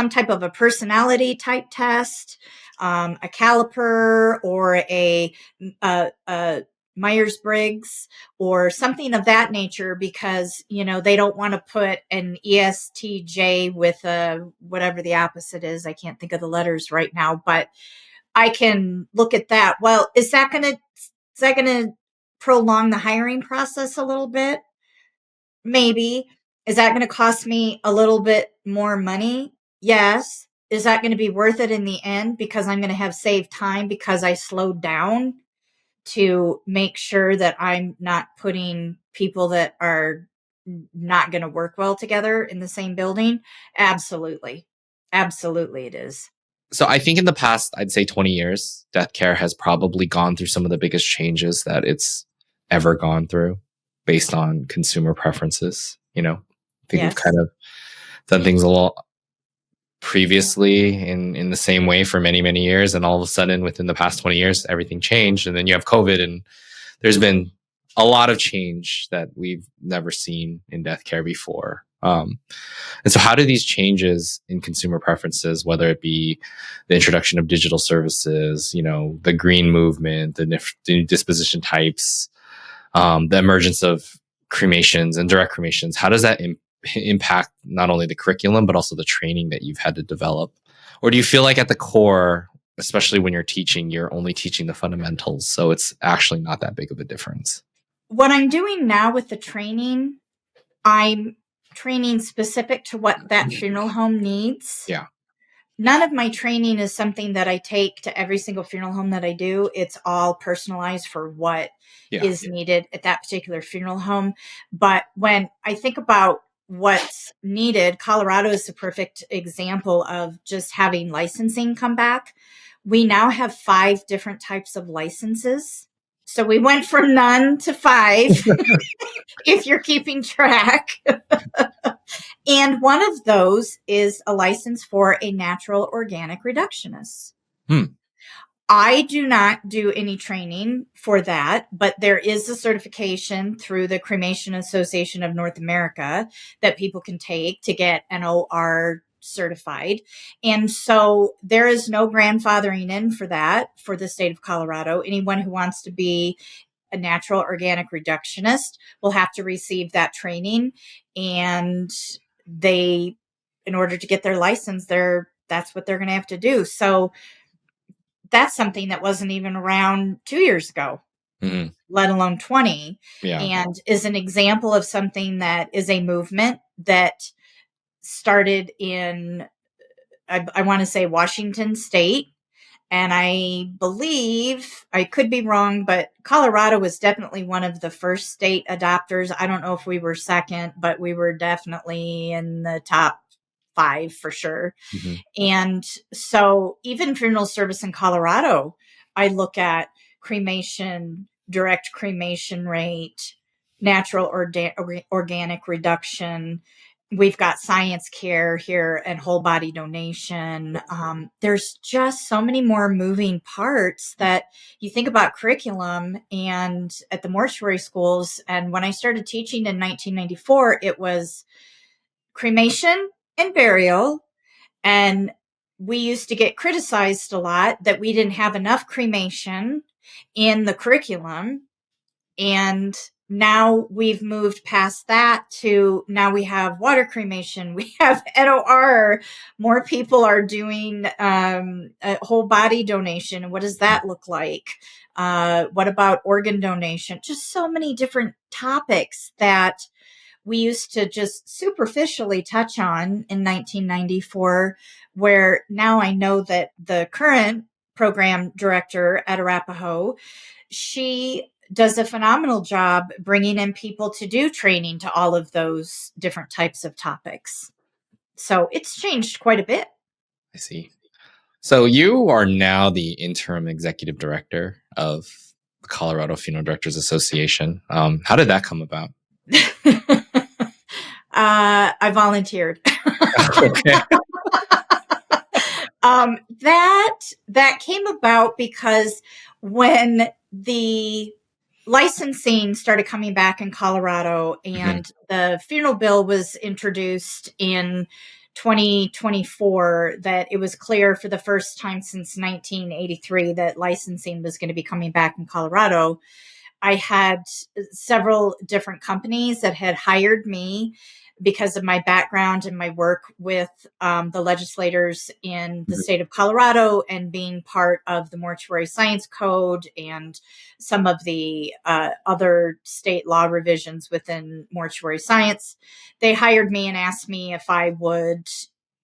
type of a personality type test, a caliper or a Myers-Briggs or something of that nature because, they don't want to put an ESTJ with whatever the opposite is. I can't think of the letters right now, but I can look at that. Well, is that going to prolong the hiring process a little bit? Maybe. Is that going to cost me a little bit more money? Yes. Is that going to be worth it in the end because I'm going to have saved time because I slowed down to make sure that I'm not putting people that are not going to work well together in the same building? Absolutely. Absolutely it is. So I think in the past, I'd say 20 years, death care has probably gone through some of the biggest changes that it's ever gone through based on consumer preferences. I think we've Yes. kind of done things a lot previously in the same way for many, many years. And all of a sudden, within the past 20 years, everything changed. And then you have COVID, and there's been a lot of change that we've never seen in death care before. And so how do these changes in consumer preferences, whether it be the introduction of digital services, the green movement, the new disposition types, the emergence of cremations and direct cremations, how does that impact not only the curriculum, but also the training that you've had to develop? Or do you feel like at the core, especially when you're teaching, you're only teaching the fundamentals, so it's actually not that big of a difference? What I'm doing now with the training, I'm training specific to what that funeral home needs. Yeah. None of my training is something that I take to every single funeral home that I do. It's all personalized for what is needed at that particular funeral home. But when I think about what's needed, Colorado is the perfect example of just having licensing come back. We now have 5 different types of licenses. So we went from none to 5, if you're keeping track. And one of those is a license for a natural organic reductionist. I do not do any training for that, but there is a certification through the Cremation Association of North America that people can take to get NOR certified. And so there is no grandfathering in for that for the state of Colorado. Anyone who wants to be a natural organic reductionist will have to receive that training. And in order to get their license, they're that's what they're going to have to do. So that's something that wasn't even around 2 years ago, let alone 20, and is an example of something that is a movement that started in, I want to say, Washington State. And I believe, I could be wrong, but Colorado was definitely one of the first state adopters. I don't know if we were second, but we were definitely in the top 5 for sure. And so even funeral service in Colorado, I look at cremation, direct cremation rate, natural organic reduction. We've got science care here and whole body donation. There's just so many more moving parts that you think about curriculum and at the mortuary schools. And when I started teaching in 1994, it was cremation and burial. And we used to get criticized a lot that we didn't have enough cremation in the curriculum. And now we've moved past that to now we have water cremation, we have NOR, more people are doing a whole body donation. What does that look like? What about organ donation? Just so many different topics that we used to just superficially touch on in 1994, where now I know that the current program director at Arapahoe, she does a phenomenal job bringing in people to do training to all of those different types of topics. So it's changed quite a bit. I see. So you are now the interim executive director of the Colorado Funeral Directors Association. How did that come about? I volunteered. Okay. That came about because when the licensing started coming back in Colorado and the funeral bill was introduced in 2024, that it was clear for the first time since 1983 that licensing was going to be coming back in Colorado. I had several different companies that had hired me because of my background and my work with the legislators in the state of Colorado and being part of the Mortuary Science Code and some of the other state law revisions within mortuary science. They hired me and asked me if I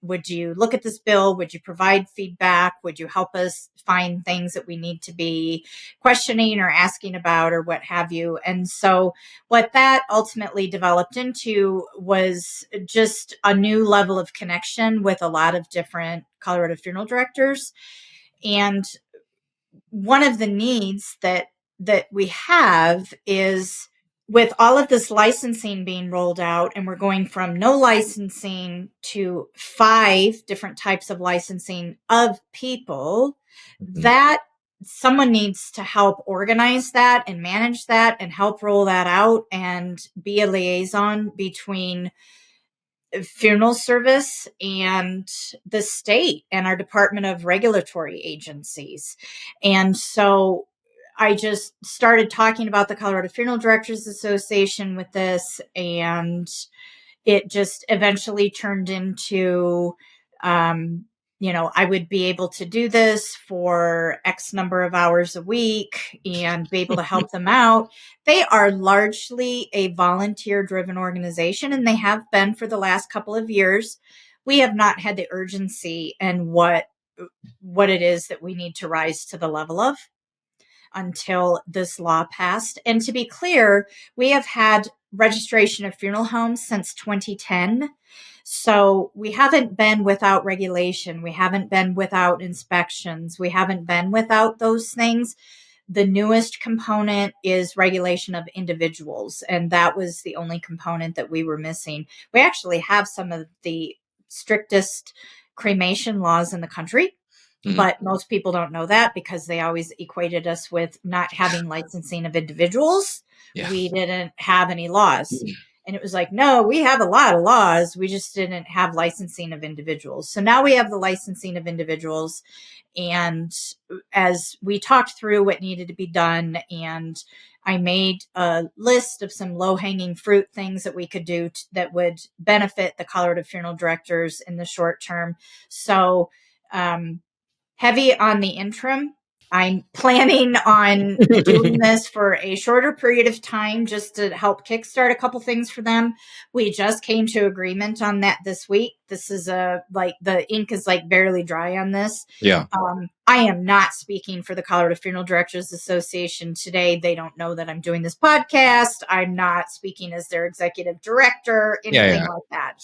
would you look at this bill? Would you provide feedback? Would you help us find things that we need to be questioning or asking about or what have you? And so what that ultimately developed into was just a new level of connection with a lot of different Colorado funeral directors. And one of the needs that we have is, with all of this licensing being rolled out, and we're going from no licensing to 5 different types of licensing of people, that someone needs to help organize that and manage that and help roll that out and be a liaison between funeral service and the state and our Department of Regulatory agencies. And so I just started talking about the Colorado Funeral Directors Association with this, and it just eventually turned into, I would be able to do this for X number of hours a week and be able to help them out. They are largely a volunteer-driven organization, and they have been for the last couple of years. We have not had the urgency and what it is that we need to rise to the level of until this law passed. And to be clear, we have had registration of funeral homes since 2010. So we haven't been without regulation. We haven't been without inspections. We haven't been without those things. The newest component is regulation of individuals. And that was the only component that we were missing. We actually have some of the strictest cremation laws in the country. But most people don't know that because they always equated us with not having licensing of individuals. Yeah. We didn't have any laws. And it was like, no, we have a lot of laws. We just didn't have licensing of individuals. So now we have the licensing of individuals. And as we talked through what needed to be done, and I made a list of some low-hanging fruit things that we could do that would benefit the Colorado funeral directors in the short term. So heavy on the interim. I'm planning on doing this for a shorter period of time just to help kickstart a couple things for them. We just came to agreement on that this week. This is like the ink is like barely dry on this. Yeah. I am not speaking for the Colorado Funeral Directors Association today. They don't know that I'm doing this podcast. I'm not speaking as their executive director, anything like that.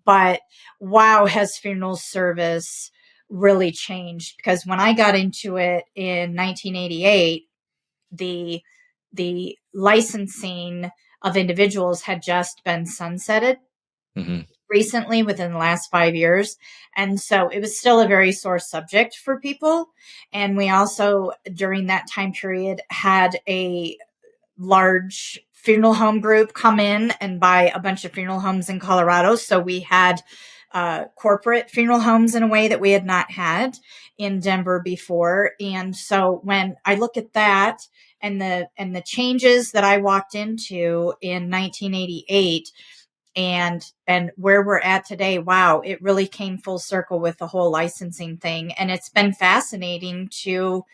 But wow, has funeral service really changed, because when I got into it in 1988, the licensing of individuals had just been sunsetted recently within the last 5 years. And so it was still a very sore subject for people. And we also, during that time period, had a large funeral home group come in and buy a bunch of funeral homes in Colorado. So we had corporate funeral homes in a way that we had not had in Denver before. And so when I look at that and the changes that I walked into in 1988 and where we're at today, wow, it really came full circle with the whole licensing thing. And it's been fascinating to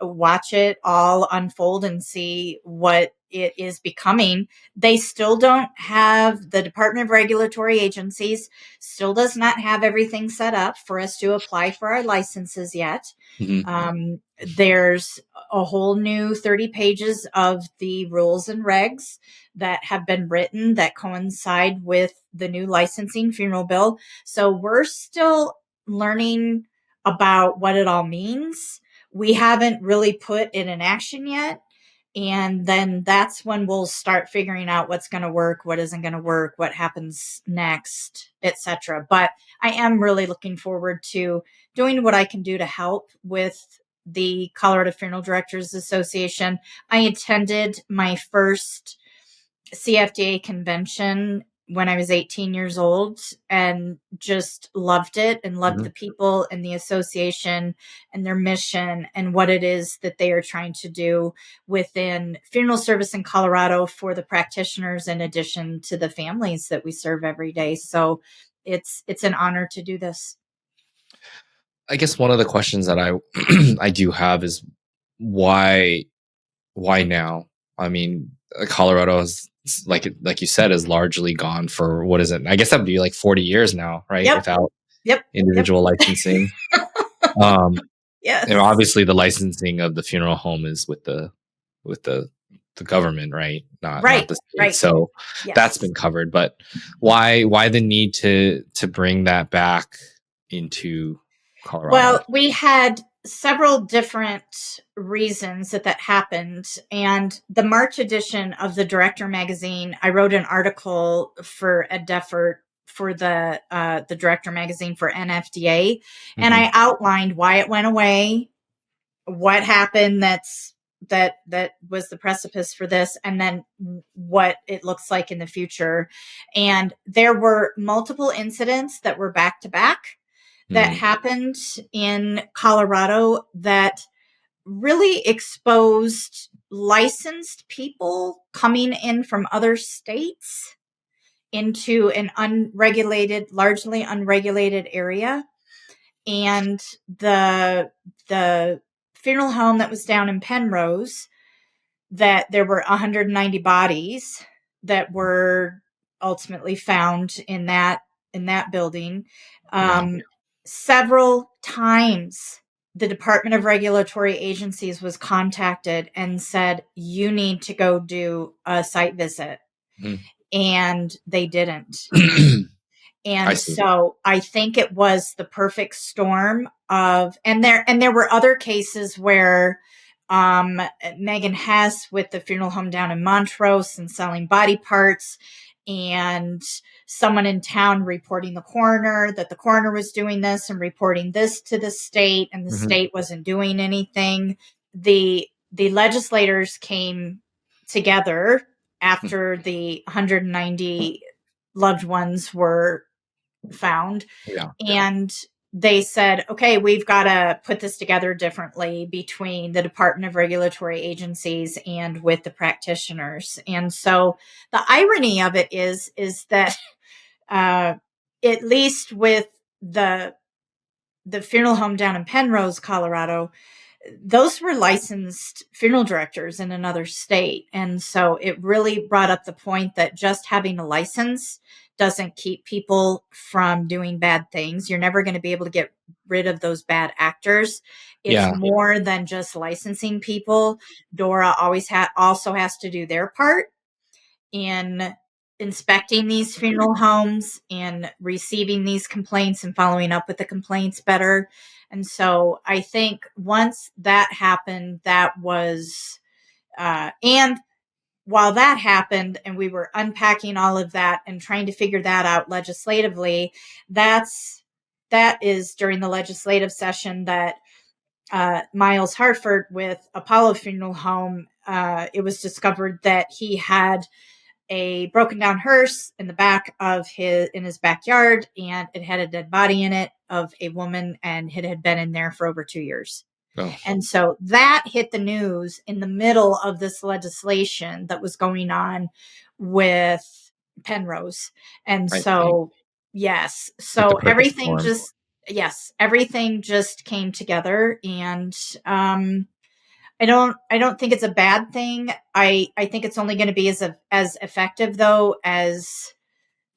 watch it all unfold and see what it is becoming. They still don't have, the Department of Regulatory Agencies still does not have everything set up for us to apply for our licenses yet. There's a whole new 30 pages of the rules and regs that have been written that coincide with the new licensing funeral bill. So we're still learning about what it all means. We haven't really put it in action yet. And then that's when we'll start figuring out what's going to work, what isn't going to work, what happens next, etc. But I am really looking forward to doing what I can do to help with the Colorado Funeral Directors Association. I attended my first CFDA convention when I was 18 years old and just loved it and loved the people and the association and their mission and what it is that they are trying to do within funeral service in Colorado for the practitioners, in addition to the families that we serve every day. So it's an honor to do this. I guess one of the questions that I do have is why now? I mean, Colorado is, like you said, is largely gone for, what is it? I guess that would be like 40 years now, right? Yep. Without individual licensing. Yes. And obviously the licensing of the funeral home is with the government, right? Not the state. Right. So that's been covered. But why the need to bring that back into Colorado? Well, we had several different reasons that happened. And the March edition of the Director magazine, I wrote an article for Ed Deffert for the Director magazine for NFDA. And I outlined why it went away, what happened that was the precipice for this, and then what it looks like in the future. And there were multiple incidents that were back to back that happened in Colorado that really exposed licensed people coming in from other states into an largely unregulated area. And the funeral home that was down in Penrose, that there were 190 bodies that were ultimately found in that building. Several times the Department of Regulatory Agencies was contacted and said, you need to go do a site visit. And they didn't. And so I think it was the perfect storm of, and there were other cases where Megan Hess with the funeral home down in Montrose and selling body parts, and someone in town reporting the coroner that the coroner was doing this and reporting this to the state, and the state wasn't doing anything. The legislators came together after the 190 loved ones were found. Yeah. And they said, okay, we've got to put this together differently between the Department of Regulatory Agencies and with the practitioners. And so the irony of it is that at least with the funeral home down in Penrose, Colorado, those were licensed funeral directors in another state. And so it really brought up the point that just having a license doesn't keep people from doing bad things. You're never going to be able to get rid of those bad actors. It's more than just licensing people. DORA always also has to do their part in inspecting these funeral homes and receiving these complaints and following up with the complaints better. And so I think once that happened, that was, and while that happened and we were unpacking all of that and trying to figure that out legislatively, that is during the legislative session that Miles Hartford with Apollo Funeral Home, it was discovered that he had a broken down hearse in the back of his backyard, and it had a dead body in it of a woman, and it had been in there for over 2 years. Oh. And so that hit the news in the middle of this legislation that was going on with Penrose. And so, yes, so everything just came together, and I don't think it's a bad thing. I think it's only going to be as effective though as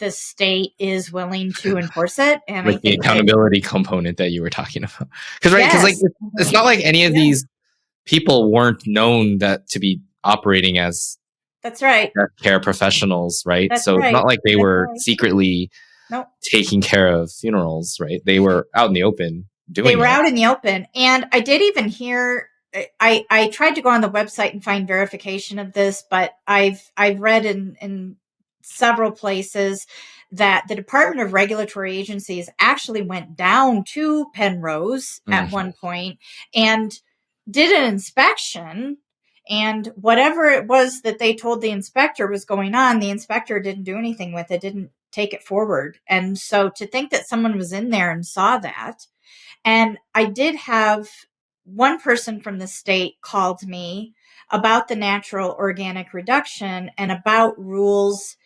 the state is willing to enforce it. And like I think the accountability component that you were talking about. Because like it's not like any of these people weren't known that to be operating as that's right care professionals, right? That's so right. It's not like they That's were right. secretly taking care of funerals, right? They were out in the open doing They were out in the open. And I did even hear, I tried to go on the website and find verification of this, but I've read in several places that the Department of Regulatory Agencies actually went down to Penrose at one point and did an inspection. And whatever it was that they told the inspector was going on, the inspector didn't do anything with it, didn't take it forward. And so to think that someone was in there and saw that. And I did have one person from the state called me about the natural organic reduction and about rules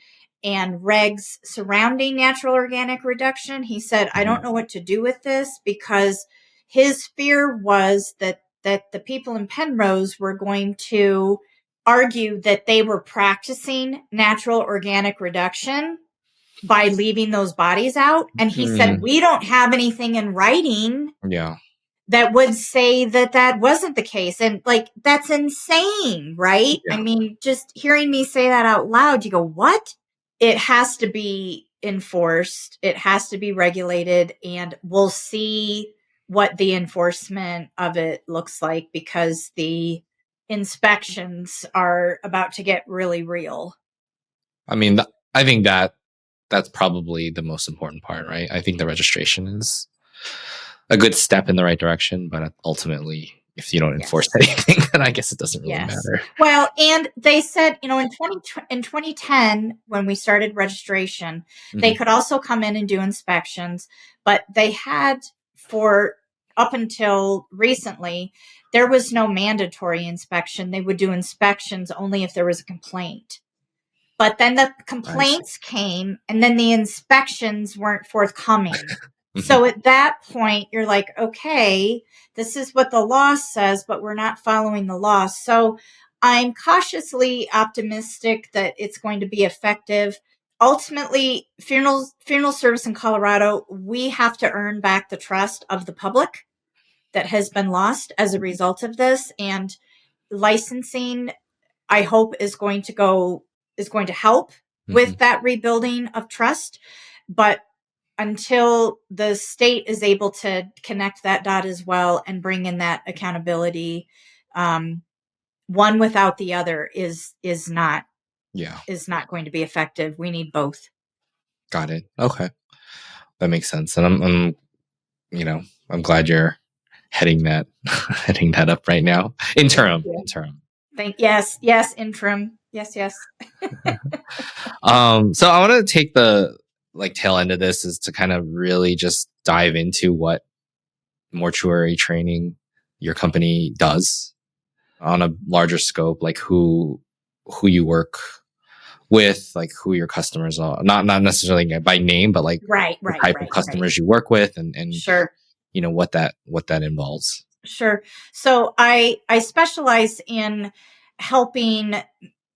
and regs surrounding natural organic reduction. He said, I don't know what to do with this, because his fear was that the people in Penrose were going to argue that they were practicing natural organic reduction by leaving those bodies out. And he said, we don't have anything in writing that would say that wasn't the case. And like, that's insane, right? I mean, just hearing me say that out loud, you go, what? It has to be enforced. It has to be regulated, and we'll see what the enforcement of it looks like, because the inspections are about to get really real. I mean, I think that's probably the most important part, right? I think the registration is a good step in the right direction, but ultimately, if you don't enforce anything, then I guess it doesn't really matter. Well, and they said, in 2010, when we started registration, they could also come in and do inspections, but they had, for up until recently, there was no mandatory inspection. They would do inspections only if there was a complaint. But then the complaints came, and then the inspections weren't forthcoming. So at that point, you're like, okay, this is what the law says, but we're not following the law. So I'm cautiously optimistic that it's going to be effective. Ultimately, funeral service in Colorado, we have to earn back the trust of the public that has been lost as a result of this. And licensing, I hope, is going to help with that rebuilding of trust. But until the state is able to connect that dot as well and bring in that accountability, one without the other is not going to be effective. We need both. Got it. Okay, that makes sense. And I'm glad you're heading that up right now. Interim. Yes, interim. Yes, yes. So I want to take the tail end of this is to kind of really just dive into what mortuary training your company does on a larger scope, like who you work with, like who your customers are, not necessarily by name, but like Right, the right, type of right, right. customers you work with, and Sure. what that involves. Sure. So I specialize in helping,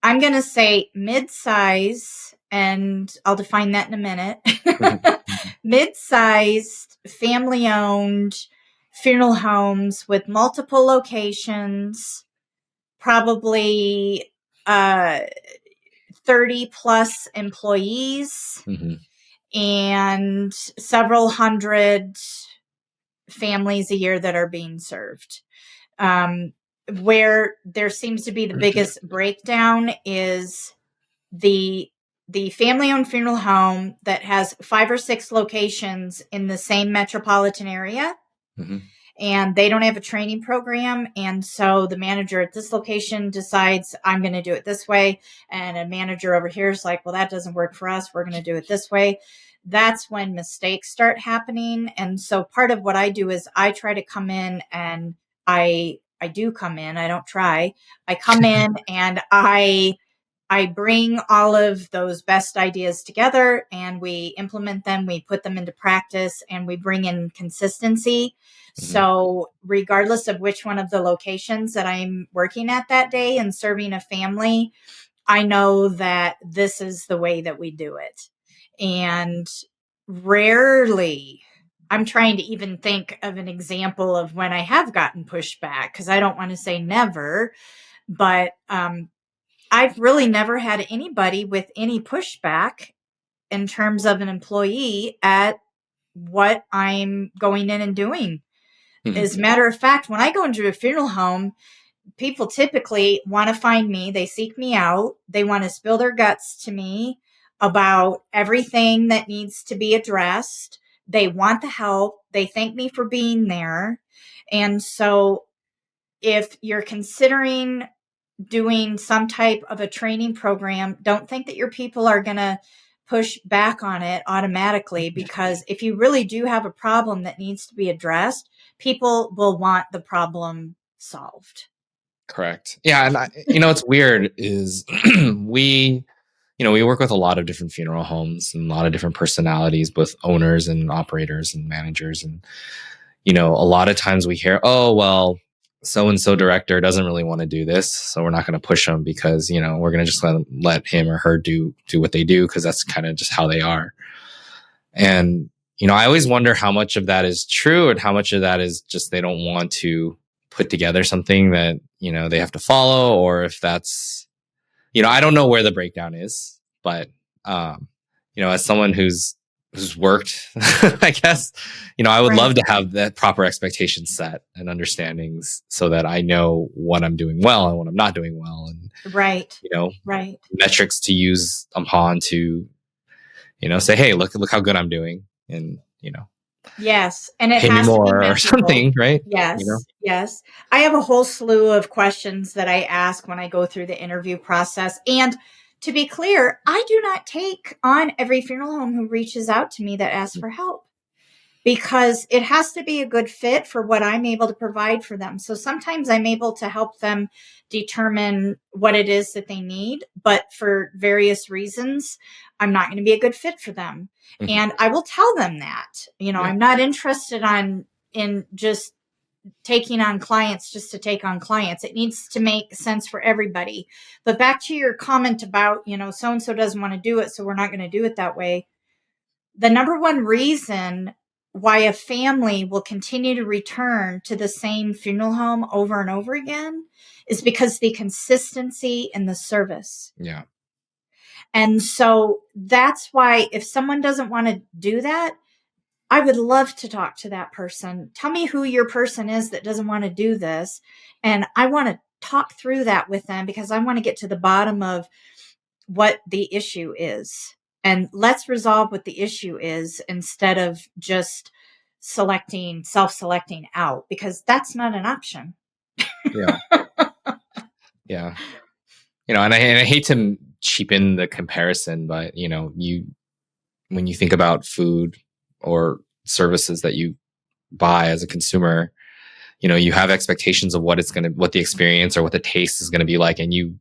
I'm going to say mid-size, and I'll define that in a minute. Mid-sized, family-owned funeral homes with multiple locations, probably 30 plus employees, Mm-hmm. and several hundred families a year that are being served. Where there seems to be the biggest breakdown is the family-owned funeral home that has 5 or 6 locations in the same metropolitan area, Mm-hmm. and they don't have a training program, and so the manager at this location decides, I'm going to do it this way, and a manager over here is like, well, that doesn't work for us, we're going to do it this way. That's when mistakes start happening. And so part of what I do is I try to come in, and I do come in, I don't try, I come in and I bring all of those best ideas together, and we implement them, we put them into practice, and we bring in consistency. Mm-hmm. So regardless of which one of the locations that I'm working at that day and serving a family, I know that this is the way that we do it. And rarely, I'm trying to even think of an example of when I have gotten pushback, because I don't want to say never, but I've really never had anybody with any pushback in terms of an employee at what I'm going in and doing. Mm-hmm. As a matter of fact, when I go into a funeral home, people typically want to find me. They seek me out. They want to spill their guts to me about everything that needs to be addressed. They want the help. They thank me for being there. And so if you're considering doing some type of a training program, don't think that your people are going to push back on it automatically, because if you really do have a problem that needs to be addressed, people will want the problem solved. Correct. Yeah, and it's weird is we we work with a lot of different funeral homes and a lot of different personalities, both owners and operators and managers, and a lot of times we hear, oh well, so and so director doesn't really want to do this, so we're not going to push them because we're going to just let him or her do what they do because that's kind of just how they are. And I always wonder how much of that is true and how much of that is just they don't want to put together something that they have to follow, or if that's I don't know where the breakdown is, but as someone who's worked, I guess, I would Right. love to have that proper expectation set and understandings so that I know what I'm doing well and what I'm not doing well, and Right. Right. metrics to use upon to say, hey, look how good I'm doing, and Yes. And it pay me has to be more or measurable. something, right? Yes. Yes. I have a whole slew of questions that I ask when I go through the interview process. And to be clear, I do not take on every funeral home who reaches out to me that asks for help, because it has to be a good fit for what I'm able to provide for them. So sometimes I'm able to help them determine what it is that they need, but for various reasons, I'm not going to be a good fit for them. Mhm. And I will tell them that, Yeah. I'm not interested in just taking on clients just to take on clients. It needs to make sense for everybody. But back to your comment about, so-and-so doesn't want to do it, so we're not going to do it that way. The number one reason why a family will continue to return to the same funeral home over and over again is because the consistency in the service. Yeah. And so that's why if someone doesn't want to do that, I would love to talk to that person. Tell me who your person is that doesn't want to do this. And I want to talk through that with them, because I want to get to the bottom of what the issue is. And let's resolve what the issue is instead of just self-selecting out, because that's not an option. Yeah. Yeah. and I hate to cheapen the comparison, but when you think about food or services that you buy as a consumer, you have expectations of what the experience or what the taste is going to be like, and you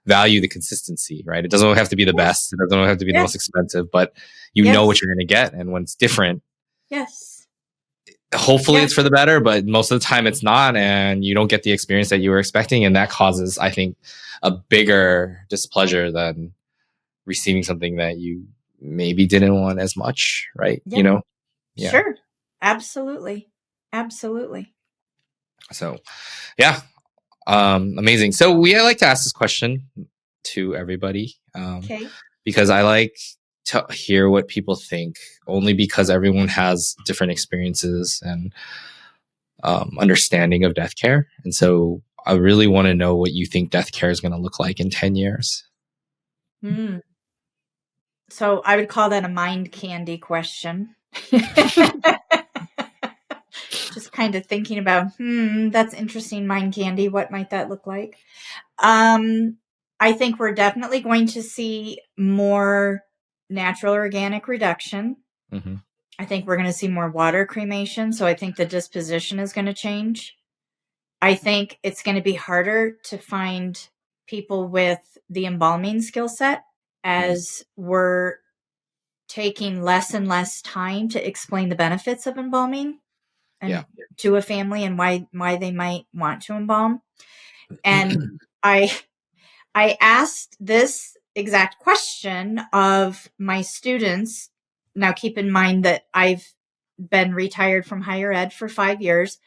value the consistency, right? It doesn't have to be the best. It doesn't have to be the most expensive, but you know what you're going to get. And when it's different, hopefully it's for the better, but most of the time it's not, and you don't get the experience that you were expecting. And that causes, I think, a bigger displeasure than receiving something that you maybe didn't want as much, right? Yeah. Sure. Absolutely. So, yeah. Amazing. So I like to ask this question to everybody, because I like to hear what people think, only because everyone has different experiences and understanding of death care. And so I really want to know what you think death care is going to look like in 10 years. So I would call that a mind candy question. Just kind of thinking about, that's interesting, mind candy. What might that look like? I think we're definitely going to see more natural organic reduction. Mm-hmm. I think we're going to see more water cremation. So I think the disposition is going to change. I think it's going to be harder to find people with the embalming skill set, as we're taking less and less time to explain the benefits of embalming and to a family and why they might want to embalm. And I asked this exact question of my students. Now, keep in mind that I've been retired from higher ed for 5 years,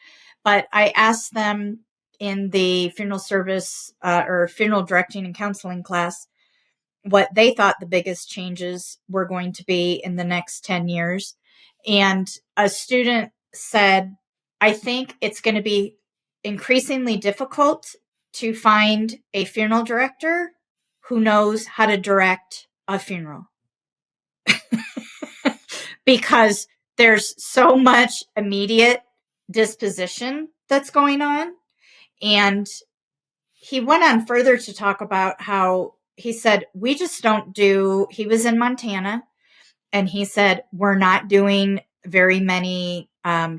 but I asked them in the funeral service or funeral directing and counseling class what they thought the biggest changes were going to be in the next 10 years. And a student said, I think it's going to be increasingly difficult to find a funeral director who knows how to direct a funeral. Because there's so much immediate disposition that's going on. And he went on further to talk about how he said, we just don't do, he was in Montana, and he said, we're not doing very many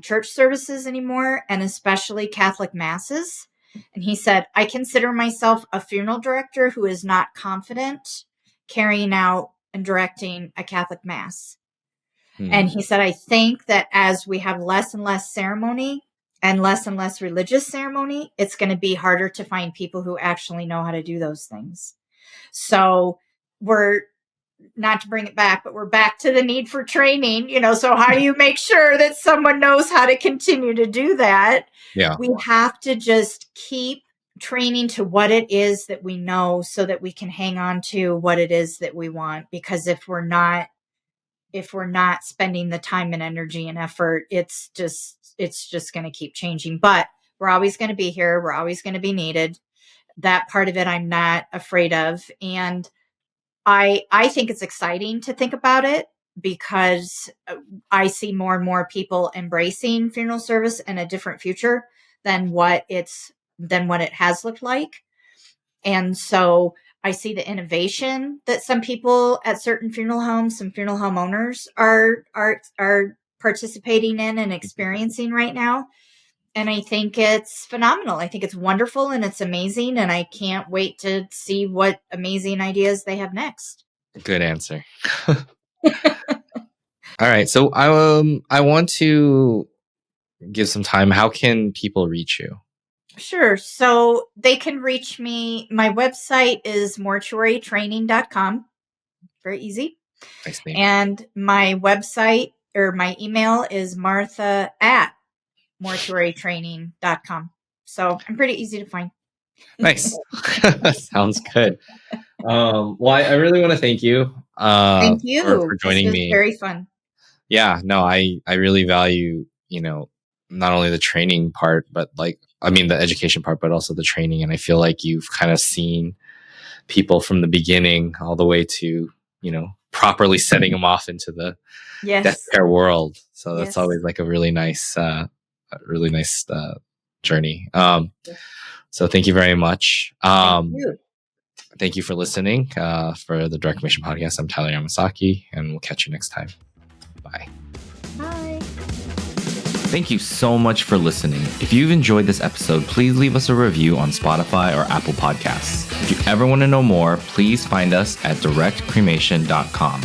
church services anymore, and especially Catholic masses. And he said, I consider myself a funeral director who is not confident carrying out and directing a Catholic mass. And he said, I think that as we have less and less ceremony and less religious ceremony, it's going to be harder to find people who actually know how to do those things. So we're, not to bring it back, but we're back to the need for training, so how do you make sure that someone knows how to continue to do that? Yeah. We have to just keep training to what it is that we know so that we can hang on to what it is that we want. Because if we're not spending the time and energy and effort, it's just going to keep changing. But we're always going to be here. We're always going to be needed. That part of it I'm not afraid of. And I think it's exciting to think about it, because I see more and more people embracing funeral service in a different future than what it has looked like. And so I see the innovation that some people at certain funeral homes, some funeral home owners are participating in and experiencing right now. And I think it's phenomenal. I think it's wonderful and it's amazing. And I can't wait to see what amazing ideas they have next. Good answer. All right. So I want to give some time. How can people reach you? Sure. So they can reach me. My website is mortuarytraining.com. Very easy. Nice name. And my website or my email is martha@mortuarytraining.com. So I'm pretty easy to find. Nice. Sounds good. Well, I really want to thank you. Thank you for joining me. Very fun. Yeah, no, I really value, not only the training part, but the education part, but also the training. And I feel like you've kind of seen people from the beginning all the way to, properly setting them off into the death care world. So that's always like a really nice journey. So thank you very much. Thank you. Thank you for listening for the Direct Cremation Podcast. I'm Tyler Yamasaki, and we'll catch you next time. Bye. Bye. Thank you so much for listening. If you've enjoyed this episode, please leave us a review on Spotify or Apple Podcasts. If you ever want to know more, please find us at directcremation.com.